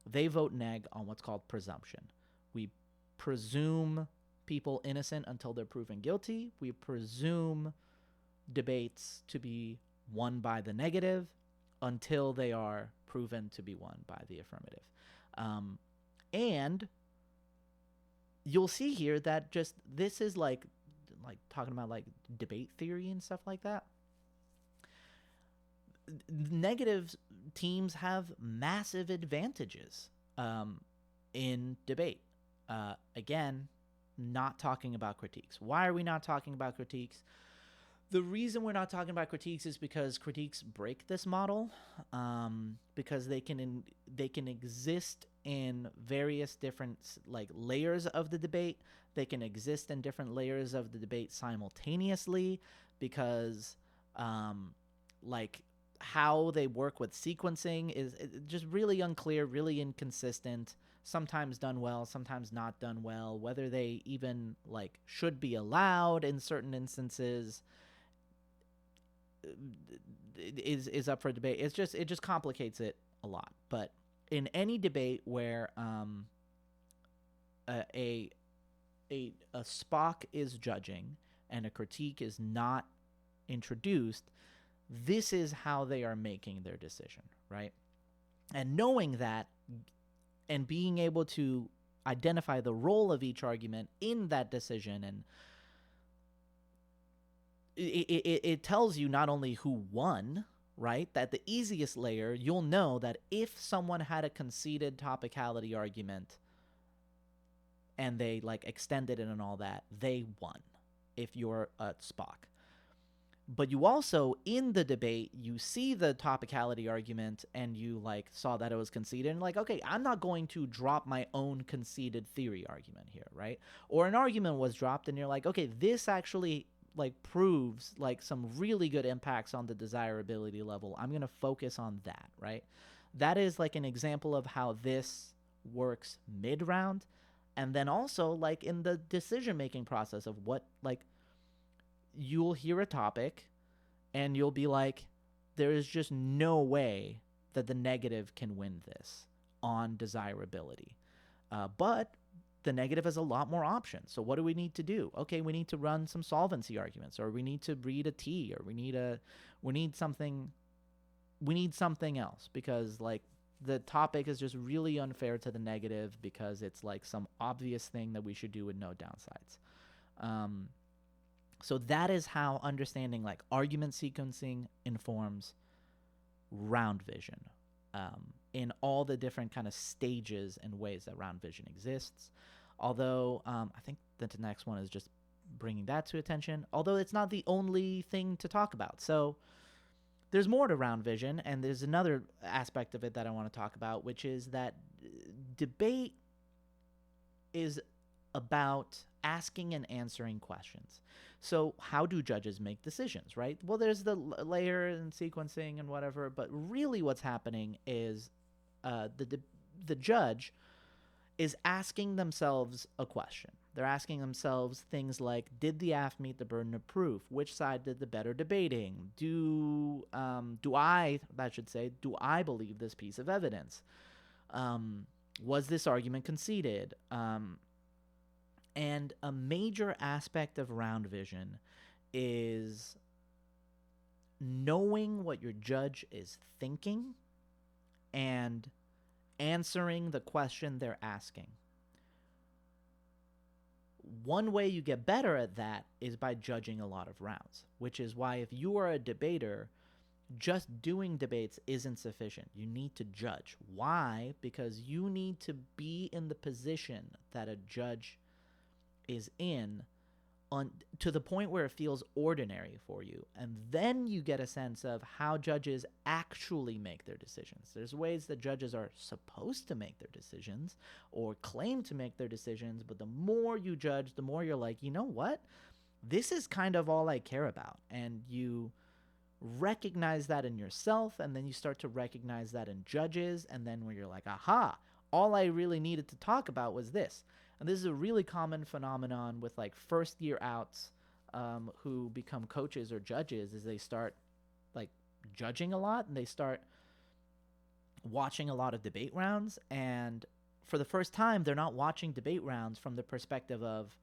they vote neg on what's called presumption. We presume people innocent until they're proven guilty. We presume debates to be won by the negative until they are proven to be won by the affirmative. And you'll see here that just this is like talking about like debate theory and stuff like that. Negative teams have massive advantages in debate. Again, not talking about critiques. Why are we not talking about critiques? The reason we're not talking about critiques is because critiques break this model, because they can exist in various different like layers of the debate. They can exist in different layers of the debate simultaneously, because like how they work with sequencing is just really unclear, really inconsistent, sometimes done well, sometimes not done well. Whether they even like should be allowed in certain instances is up for debate. It just complicates it a lot. But in any debate where a Spock is judging and a critique is not introduced, this is how they are making their decision, right? And knowing that and being able to identify the role of each argument in that decision, and it tells you not only who won, right? That the easiest layer, you'll know that if someone had a conceded topicality argument and they like extended it and all that, they won if you're a Spock. But you also, in the debate, you see the topicality argument and you like saw that it was conceded and like, okay, I'm not going to drop my own conceded theory argument here, right? Or an argument was dropped and you're like, okay, this actually like proves like some really good impacts on the desirability level. I'm going to focus on that, right? That is like an example of how this works mid-round. And then also like in the decision-making process of what like you'll hear a topic and you'll be like, there is just no way that the negative can win this on desirability. But the negative has a lot more options. So what do we need to do? Okay, we need to run some solvency arguments, or we need to breed a T, or we need something else, because like the topic is just really unfair to the negative because it's like some obvious thing that we should do with no downsides. So that is how understanding like argument sequencing informs round vision in all the different kind of stages and ways that round vision exists. Although I think that the next one is just bringing that to attention, although it's not the only thing to talk about. So there's more to round vision, and there's another aspect of it that I want to talk about, which is that debate is about asking and answering questions. So how do judges make decisions, right? Well, there's the layer and sequencing and whatever, but really what's happening is the judge is asking themselves a question. They're asking themselves things like, did the AF meet the burden of proof? Which side did the better debating? Do I believe this piece of evidence? Was this argument conceded? And a major aspect of round vision is knowing what your judge is thinking and answering the question they're asking. One way you get better at that is by judging a lot of rounds, which is why if you are a debater, just doing debates isn't sufficient. You need to judge. Why? Because you need to be in the position that a judge is in to the point where it feels ordinary for you. And then you get a sense of how judges actually make their decisions. There's ways that judges are supposed to make their decisions or claim to make their decisions, but the more you judge, the more you're like, you know what? This is kind of all I care about. And you recognize that in yourself, and then you start to recognize that in judges, and then where you're like, aha, all I really needed to talk about was this. And this is a really common phenomenon with like first year outs who become coaches or judges, is they start like judging a lot and they start watching a lot of debate rounds. And for the first time, they're not watching debate rounds from the perspective of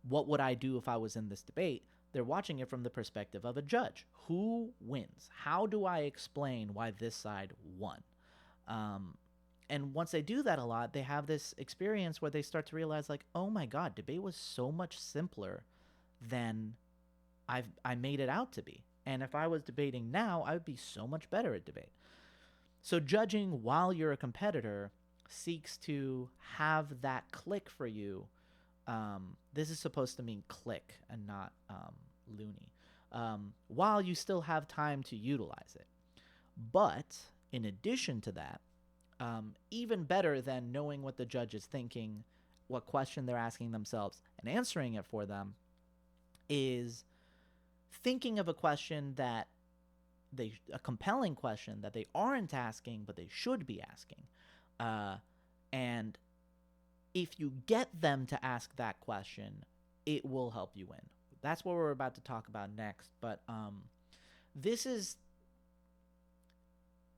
what would I do if I was in this debate. They're watching it from the perspective of a judge. Who wins? How do I explain why this side won? And once they do that a lot, they have this experience where they start to realize like, oh my God, debate was so much simpler than I made it out to be. And if I was debating now, I would be so much better at debate. So judging while you're a competitor seeks to have that click for you. This is supposed to mean click and not loony. While you still have time to utilize it. But in addition to that, even better than knowing what the judge is thinking, what question they're asking themselves, and answering it for them, is thinking of a question that a compelling question that they aren't asking, but they should be asking. And if you get them to ask that question, it will help you win. That's what we're about to talk about next. But this is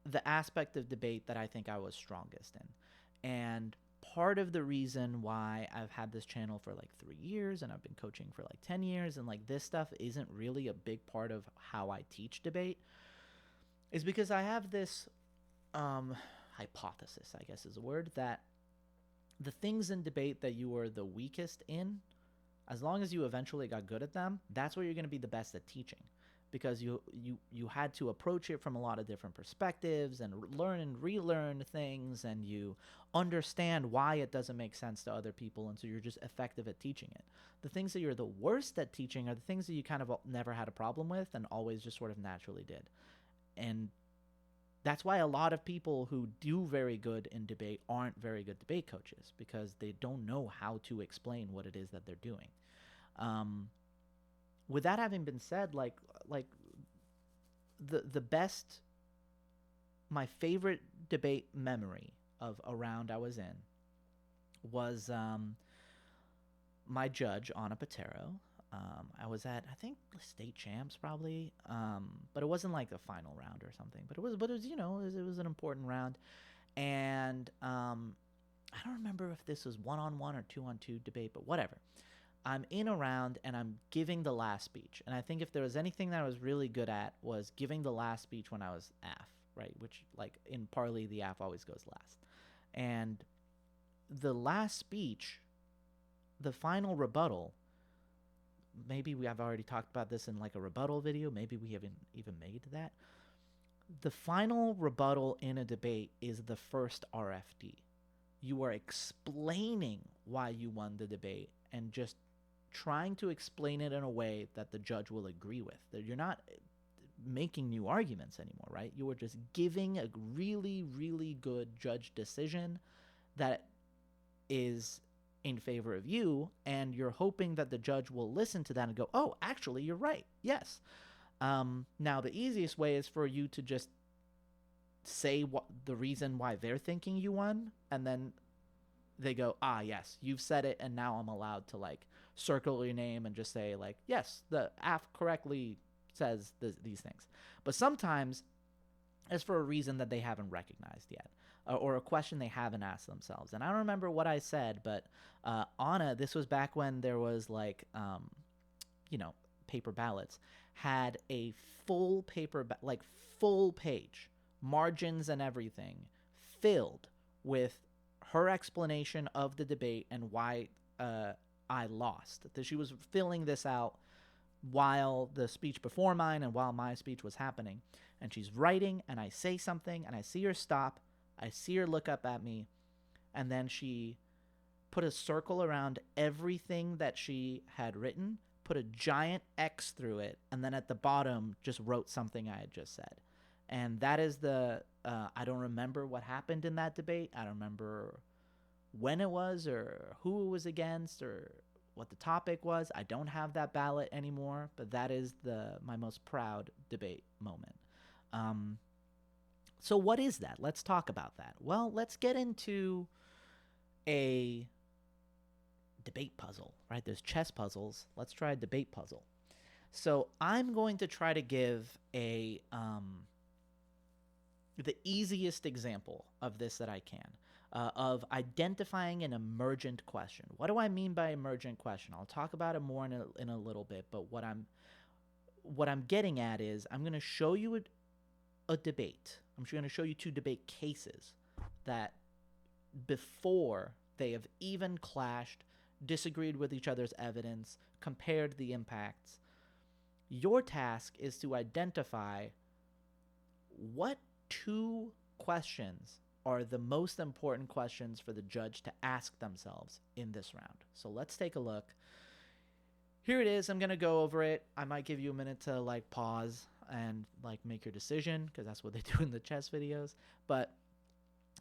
the aspect of debate that I think I was strongest in. And part of the reason why I've had this channel for like 3 years and I've been coaching for like 10 years and like this stuff isn't really a big part of how I teach debate is because I have this hypothesis, I guess is a word, that the things in debate that you are the weakest in As long as you eventually got good at them, that's where you're going to be the best at teaching, because you had to approach it from a lot of different perspectives and learn and relearn things, and you understand why it doesn't make sense to other people, and so you're just effective at teaching it. The things that you're the worst at teaching are the things that you kind of never had a problem with and always just sort of naturally did. And that's why a lot of people who do very good in debate aren't very good debate coaches, because they don't know how to explain what it is that they're doing. With that having been said, like the best, my favorite debate memory of a round I was in was my judge, Anna Patero. I was at, I think, state champs probably, but it wasn't like the final round or something. But it was it was an important round, and I don't remember if this was 1-on-1 or 2-on-2 debate, but whatever. I'm in a round and I'm giving the last speech, and I think if there was anything that I was really good at was giving the last speech when I was AF, right? Which, like, in Parley, the AF always goes last, and the last speech, the final rebuttal. Maybe we have already talked about this in like a rebuttal video. Maybe we haven't even made that. The final rebuttal in a debate is the first RFD. You are explaining why you won the debate and just trying to explain it in a way that the judge will agree with. That you're not making new arguments anymore, right? You are just giving a really, really good judge decision that is in favor of you, and you're hoping that the judge will listen to that and go, oh, actually, you're right. Yes. Now, the easiest way is for you to just say what the reason why they're thinking you won, and then they go, ah, yes, you've said it, and now I'm allowed to, like, circle your name and just say, like, yes, the AF correctly says these things. But sometimes it's for a reason that they haven't recognized yet, or a question they haven't asked themselves. And I don't remember what I said, but Anna, this was back when there was like, paper ballots, had a full full page, margins and everything, filled with her explanation of the debate and why I lost. That she was filling this out while the speech before mine and while my speech was happening. And she's writing, and I say something, and I see her stop. I see her look up at me, and then she put a circle around everything that she had written, put a giant X through it, and then at the bottom just wrote something I had just said. And that is I don't remember what happened in that debate. I don't remember when it was or who it was against or what the topic was. I don't have that ballot anymore, but that is my most proud debate moment. So what is that? Let's talk about that. Well, let's get into a debate puzzle, right? There's chess puzzles. Let's try a debate puzzle. So I'm going to try to give the easiest example of this that I can, of identifying an emergent question. What do I mean by emergent question? I'll talk about it more in a little bit, but what I'm getting at is I'm going to show you a debate. I'm going to show you two debate cases that before they have even clashed, disagreed with each other's evidence, compared the impacts, your task is to identify what two questions are the most important questions for the judge to ask themselves in this round. So let's take a look. Here it is. I'm going to go over it. I might give you a minute to like pause and like make your decision, because that's what they do in the chess videos. But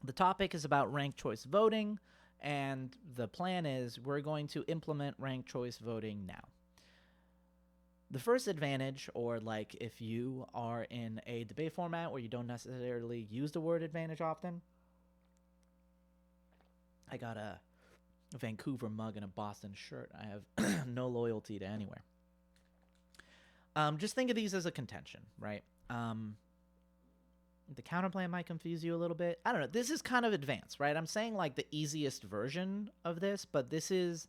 the topic is about ranked choice voting, and the plan is we're going to implement ranked choice voting now. The first advantage, or like if you are in a debate format where you don't necessarily use the word advantage often, I got a Vancouver mug and a Boston shirt. I have no loyalty to anywhere. Just think of these as a contention, right? The counterplay might confuse you a little bit. I don't know. This is kind of advanced, right? I'm saying like the easiest version of this, but this is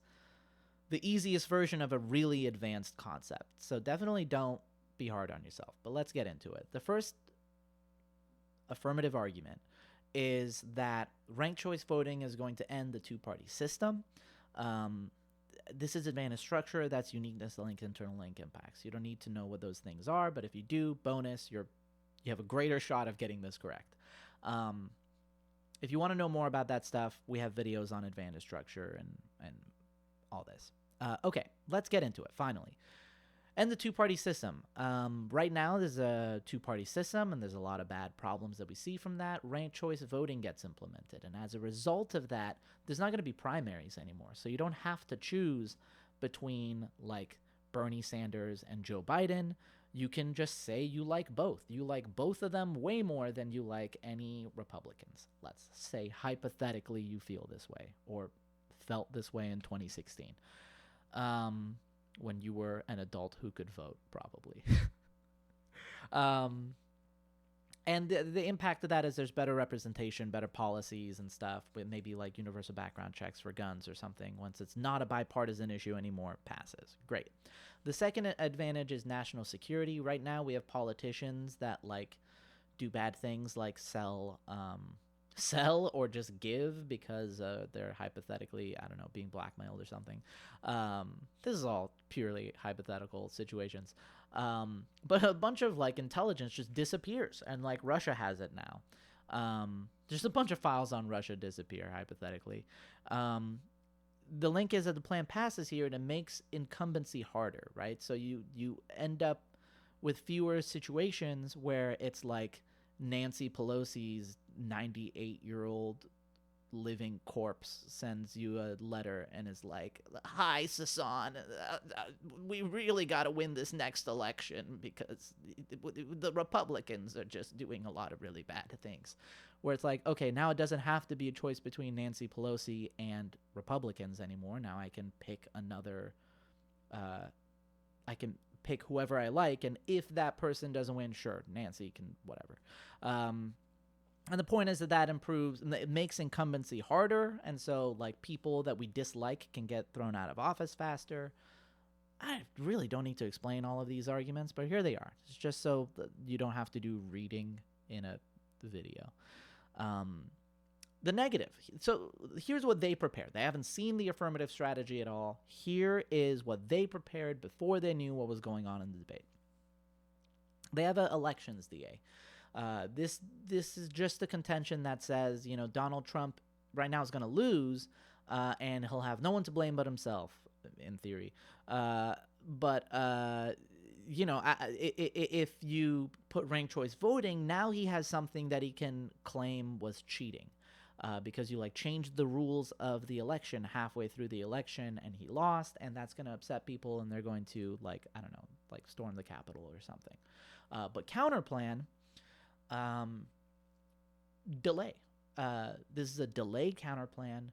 the easiest version of a really advanced concept. So definitely don't be hard on yourself, but let's get into it. The first affirmative argument is that ranked choice voting is going to end the two-party system. this is advantage structure. That's uniqueness link, internal link impacts. You don't need to know what those things are, but if you do, bonus, you have a greater shot of getting this correct. If you want to know more about that stuff, we have videos on advantage structure and all this. Okay, let's get into it, finally. And the two-party system. Right now, there's a two-party system, and there's a lot of bad problems that we see from that. Ranked choice voting gets implemented, and as a result of that, there's not going to be primaries anymore. So you don't have to choose between, like, Bernie Sanders and Joe Biden. You can just say you like both. You like both of them way more than you like any Republicans. Let's say hypothetically you feel this way or felt this way in 2016. When you were an adult who could vote, probably. And the impact of that is there's better representation, better policies and stuff, with maybe like universal background checks for guns or something. Once it's not a bipartisan issue anymore, passes. Great. The second advantage is national security. Right now we have politicians that like do bad things like sell or just give because they're hypothetically, I don't know, being blackmailed or something. This is all purely hypothetical situations. But a bunch of like intelligence just disappears, and like Russia has it now. Just a bunch of files on Russia disappear hypothetically. The link is that the plan passes here, and it makes incumbency harder, right? So you end up with fewer situations where it's like Nancy Pelosi's 98-year-old living corpse sends you a letter and is like, "Hi, Sasan, we really got to win this next election because the Republicans are just doing a lot of really bad things." Where it's like, okay, now it doesn't have to be a choice between Nancy Pelosi and Republicans anymore. Now I can pick I can pick whoever I like, and if that person doesn't win, sure, Nancy can whatever. And the point is that improves, and it makes incumbency harder, and so like people that we dislike can get thrown out of office faster. I really don't need to explain all of these arguments, but here they are. It's just so that you don't have to do reading in a video. The negative. So here's what they prepared. They haven't seen the affirmative strategy at all. Here is what they prepared before they knew what was going on in the debate. They have an elections DA. This is just a contention that says, you know, Donald Trump right now is going to lose, and he'll have no one to blame but himself, in theory. You know, if you put ranked choice voting, now he has something that he can claim was cheating. Because you like changed the rules of the election halfway through the election and he lost, and that's going to upset people, and they're going to like, I don't know, like storm the Capitol or something. But counterplan, delay. This is a delayed counterplan,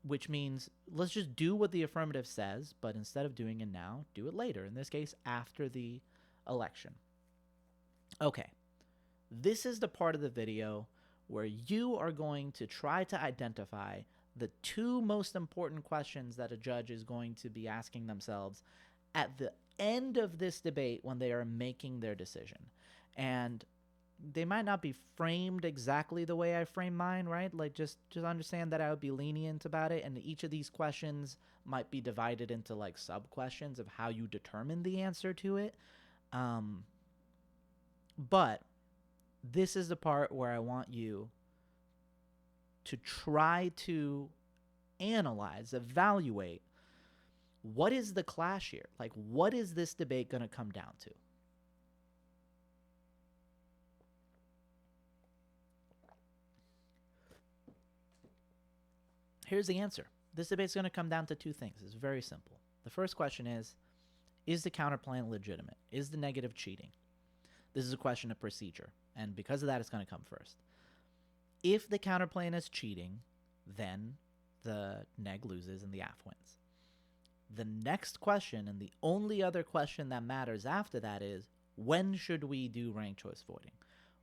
which means let's just do what the affirmative says, but instead of doing it now, do it later. In this case, after the election. Okay, this is the part of the video where you are going to try to identify the two most important questions that a judge is going to be asking themselves at the end of this debate when they are making their decision. And they might not be framed exactly the way I frame mine, right? Like just understand that I would be lenient about it, and each of these questions might be divided into like sub-questions of how you determine the answer to it. But this is the part where I want you to try to analyze, evaluate, what is the clash here? Like, what is this debate going to come down to? Here's the answer. This debate's going to come down to two things. It's very simple. The first question is the counterplan legitimate? Is the negative cheating? This is a question of procedure, and because of that, it's going to come first. If the counterplan is cheating, then the neg loses and the AF wins. The next question, and the only other question that matters after that, is when should we do ranked choice voting?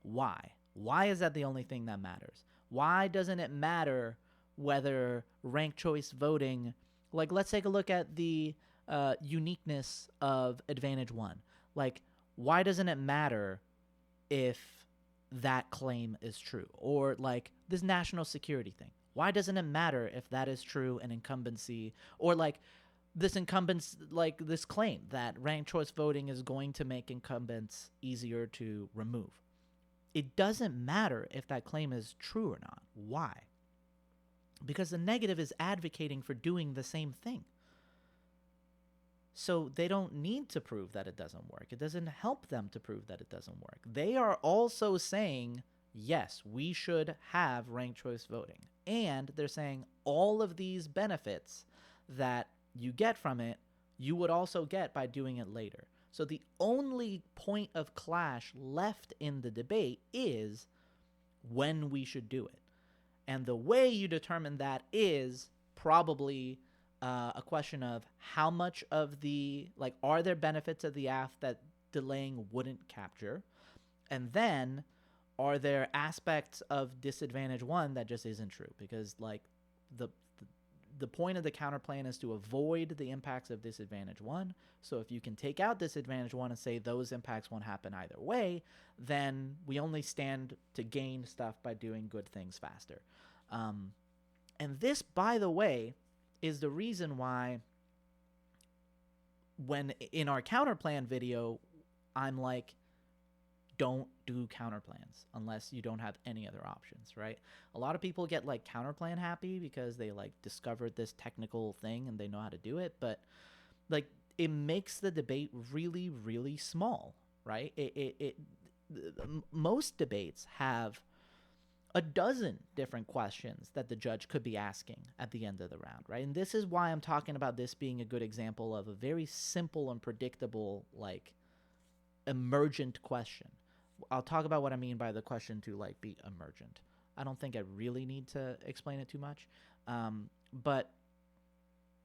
Why? Why is that the only thing that matters? Why doesn't it matter whether ranked choice voting, like let's take a look at the uniqueness of Advantage 1. Like, why doesn't it matter if that claim is true? Or like this national security thing. Why doesn't it matter if that is true in incumbency, or like this incumbents, like this claim that ranked choice voting is going to make incumbents easier to remove? It doesn't matter if that claim is true or not. Why? Because the negative is advocating for doing the same thing. So they don't need to prove that it doesn't work. It doesn't help them to prove that it doesn't work. They are also saying, yes, we should have ranked choice voting. And they're saying all of these benefits that you get from it, you would also get by doing it later. So the only point of clash left in the debate is when we should do it. And the way you determine that is probably a question of how much of the, like, are there benefits of the AF that delaying wouldn't capture? And then are there aspects of disadvantage one that just isn't true? Because, like, the point of the counterplan is to avoid the impacts of disadvantage one. So if you can take out disadvantage one and say those impacts won't happen either way, then we only stand to gain stuff by doing good things faster. And this, by the way, is the reason why when in our counterplan video, I'm like, don't do counterplans unless you don't have any other options, right? A lot of people get like counterplan happy because they like discovered this technical thing and they know how to do it, but like it makes the debate really, really small, right? Most debates have a dozen different questions that the judge could be asking at the end of the round, right? And this is why I'm talking about this being a good example of a very simple and predictable, like, emergent question. I'll talk about what I mean by the question to, like, be emergent. I don't think I really need to explain it too much. But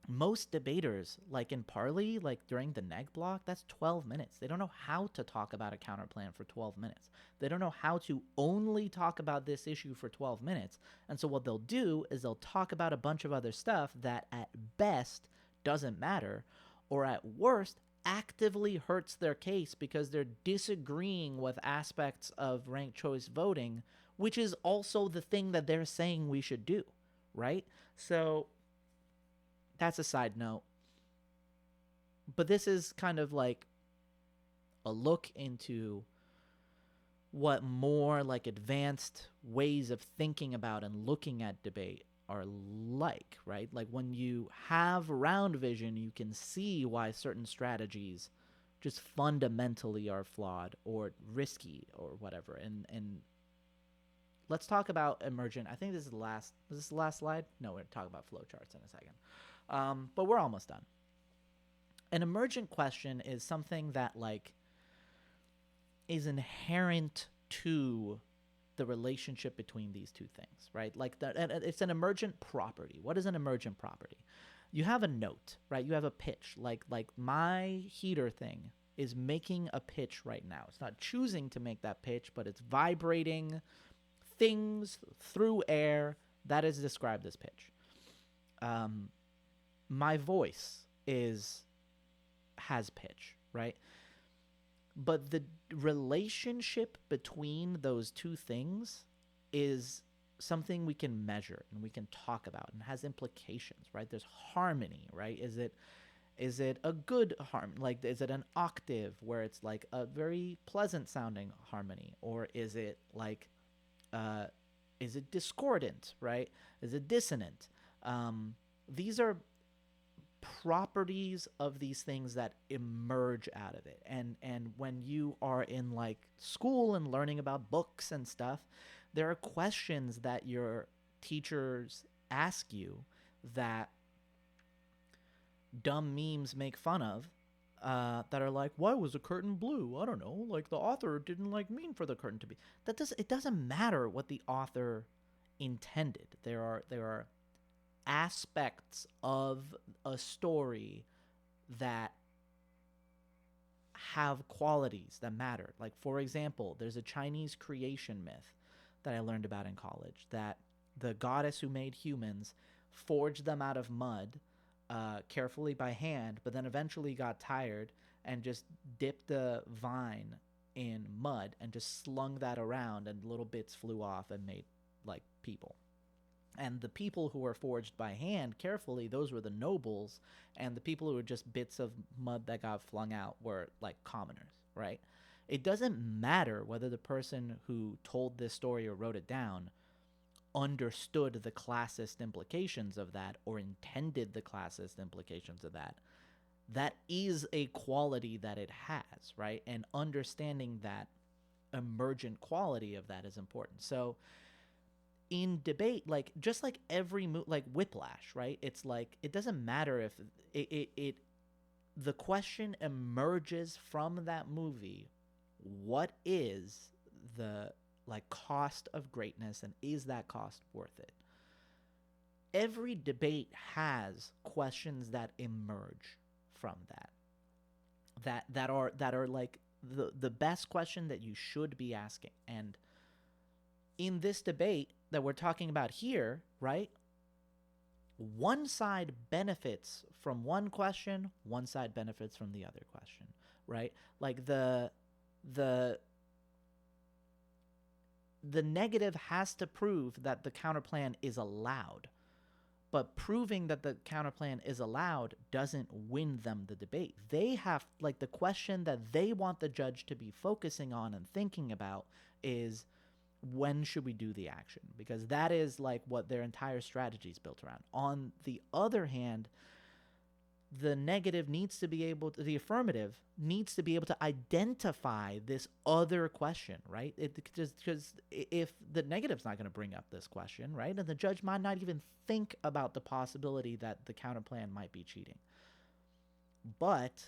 most debaters, like in Parley, like during the neg block, that's 12 minutes. They don't know how to talk about a counterplan for 12 minutes. They don't know how to only talk about this issue for 12 minutes. And so what they'll do is they'll talk about a bunch of other stuff that at best doesn't matter, or at worst actively hurts their case because they're disagreeing with aspects of ranked choice voting, which is also the thing that they're saying we should do, right? So that's a side note. But this is kind of like a look into what more like advanced ways of thinking about and looking at debate are like, right? Like when you have round vision, you can see why certain strategies just fundamentally are flawed or risky or whatever. And let's talk about Emergent. I think this is the last. Is this the last slide? No, we're talking about flowcharts in a second. But we're almost done. An emergent question is something that like is inherent to the relationship between these two things, right? Like it's an emergent property. What is an emergent property? You have a note, right? You have a pitch. Like my heater thing is making a pitch right now. It's not choosing to make that pitch, but it's vibrating things through air. That is described as pitch. My voice has pitch, right? But the relationship between those two things is something we can measure and we can talk about and has implications, right? There's harmony, right? Is it a good harmony? Like, is it an octave where it's like a very pleasant sounding harmony? Or is it like, is it discordant, right? Is it dissonant? These are properties of these things that emerge out of it. And when you are in like school and learning about books and stuff, there are questions that your teachers ask you that dumb memes make fun of, that are like, why was the curtain blue? I don't know. Like the author didn't like mean for the curtain to be. It doesn't matter what the author intended. There are aspects of a story that have qualities that matter. Like, for example, there's a Chinese creation myth that I learned about in college, that the goddess who made humans forged them out of mud carefully by hand, but then eventually got tired and just dipped the vine in mud and just slung that around, and little bits flew off and made like people. And the people who were forged by hand carefully, those were the nobles, and the people who were just bits of mud that got flung out were like commoners, right? It doesn't matter whether the person who told this story or wrote it down understood the classist implications of that or intended the classist implications of that. That is a quality that it has, right? And understanding that emergent quality of that is important. So in debate, like just like every like Whiplash, right? It's like it doesn't matter if it the question emerges from that movie. What is the like cost of greatness, and is that cost worth it? Every debate has questions that emerge from that are like the best question that you should be asking. And in this debate that we're talking about here, right? One side benefits from one question, one side benefits from the other question, right? Like the negative has to prove that the counterplan is allowed. But proving that the counterplan is allowed doesn't win them the debate. They have, like, the question that they want the judge to be focusing on and thinking about is, when should we do the action? Because that is, like, what their entire strategy is built around. On the other hand, the negative needs to be able to, the affirmative needs to be able to identify this other question, right? Because if the negative's not going to bring up this question, right, and the judge might not even think about the possibility that the counterplan might be cheating, but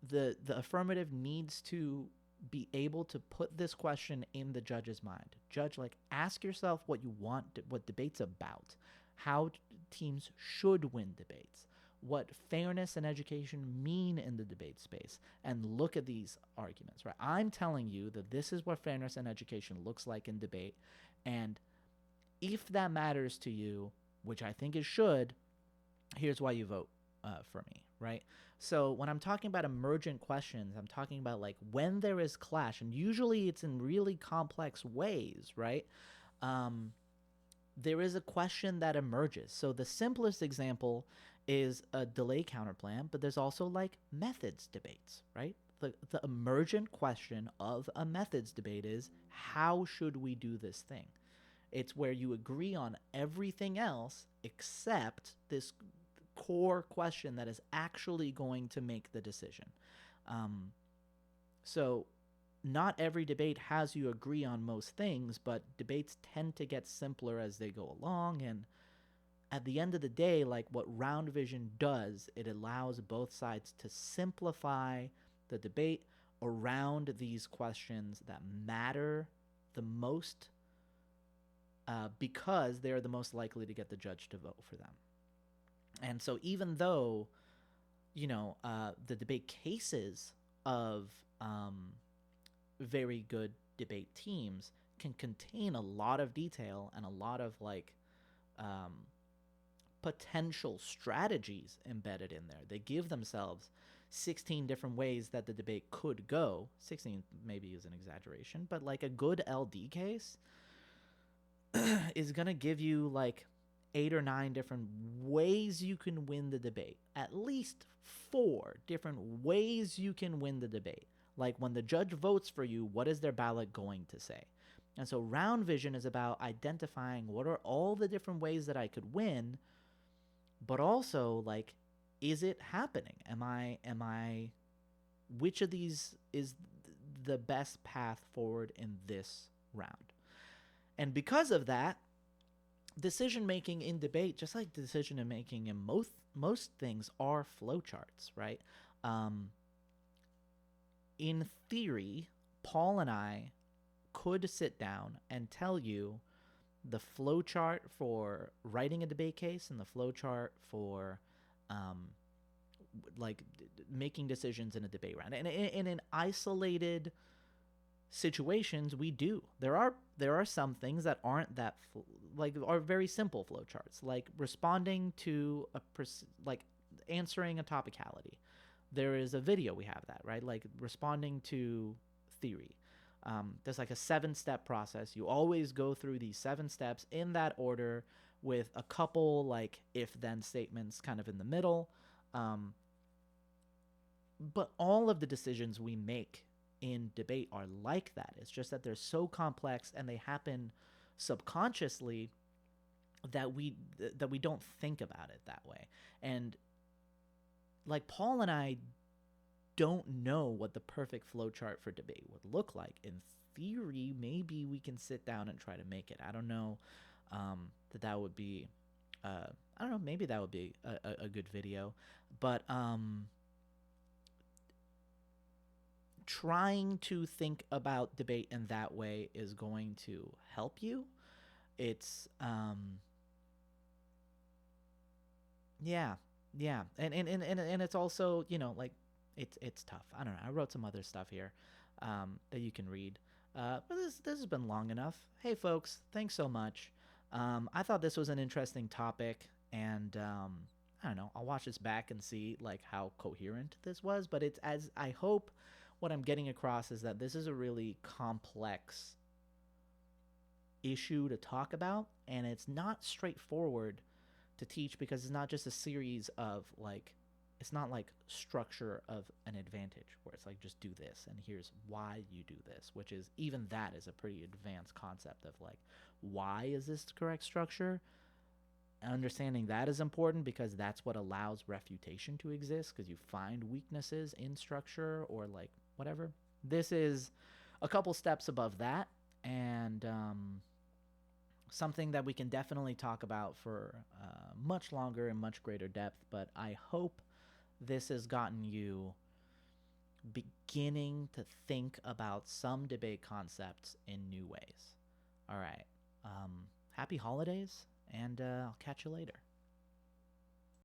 the affirmative needs to be able to put this question in the judge's mind. Judge, like, ask yourself what you want, what debate's about, how teams should win debates, what fairness and education mean in the debate space, and look at these arguments, right? I'm telling you that this is what fairness and education looks like in debate, and if that matters to you, which I think it should, here's why you vote for me, right? So when I'm talking about emergent questions, I'm talking about, like, when there is clash, and usually it's in really complex ways, right? There is a question that emerges. So the simplest example is a delay counterplan, but there's also, like, methods debates, right? The emergent question of a methods debate is, how should we do this thing? It's where you agree on everything else except this core question that is actually going to make the decision. So not every debate has you agree on most things, but debates tend to get simpler as they go along. And at the end of the day, like, what Round Vision does, it allows both sides to simplify the debate around these questions that matter the most, because they're the most likely to get the judge to vote for them. And so even though, the debate cases of very good debate teams can contain a lot of detail and a lot of, like, potential strategies embedded in there. They give themselves 16 different ways that the debate could go. 16 maybe is an exaggeration, but, like, a good LD case is going to give you, like, 8 or 9 different ways you can win the debate. At least 4 different ways you can win the debate. Like, when the judge votes for you, what is their ballot going to say? And so Round Vision is about identifying what are all the different ways that I could win, but also, like, is it happening? Which of these is the best path forward in this round? And because of that, decision-making in debate, just like decision-making in most things, are flowcharts, right? In theory, Paul and I could sit down and tell you the flowchart for writing a debate case and the flowchart for making decisions in a debate round. And in an isolated situations, we do. There are some things that aren't that are very simple flowcharts, like responding to answering a topicality. There is a video we have that, right? Like responding to theory. There's like a 7-step process. You always go through these 7 steps in that order, with a couple like if-then statements kind of in the middle. But all of the decisions we make in debate are like that. It's just that they're so complex and they happen subconsciously that we don't think about it that way. And like Paul and I don't know what the perfect flowchart for debate would look like. In theory, maybe we can sit down and try to make it. I don't know that would be I don't know, maybe that would be a good video. But trying to think about debate in that way is going to help you. It's yeah, and it's also, like it's tough. I don't know. I wrote some other stuff here that you can read. But this has been long enough. Hey folks, thanks so much. I thought this was an interesting topic, and I don't know. I'll watch this back and see like how coherent this was. But it's, as I hope, what I'm getting across is that this is a really complex issue to talk about, and it's not straightforward to teach, because it's not just a series of like, it's not like structure of an advantage where it's like just do this and here's why you do this, which is, even that is a pretty advanced concept of like, why is this the correct structure? Understanding that is important, because that's what allows refutation to exist, because you find weaknesses in structure or like whatever. This is a couple steps above that, and something that we can definitely talk about for much longer and much greater depth. But I hope this has gotten you beginning to think about some debate concepts in new ways. All right. Happy holidays, and I'll catch you later.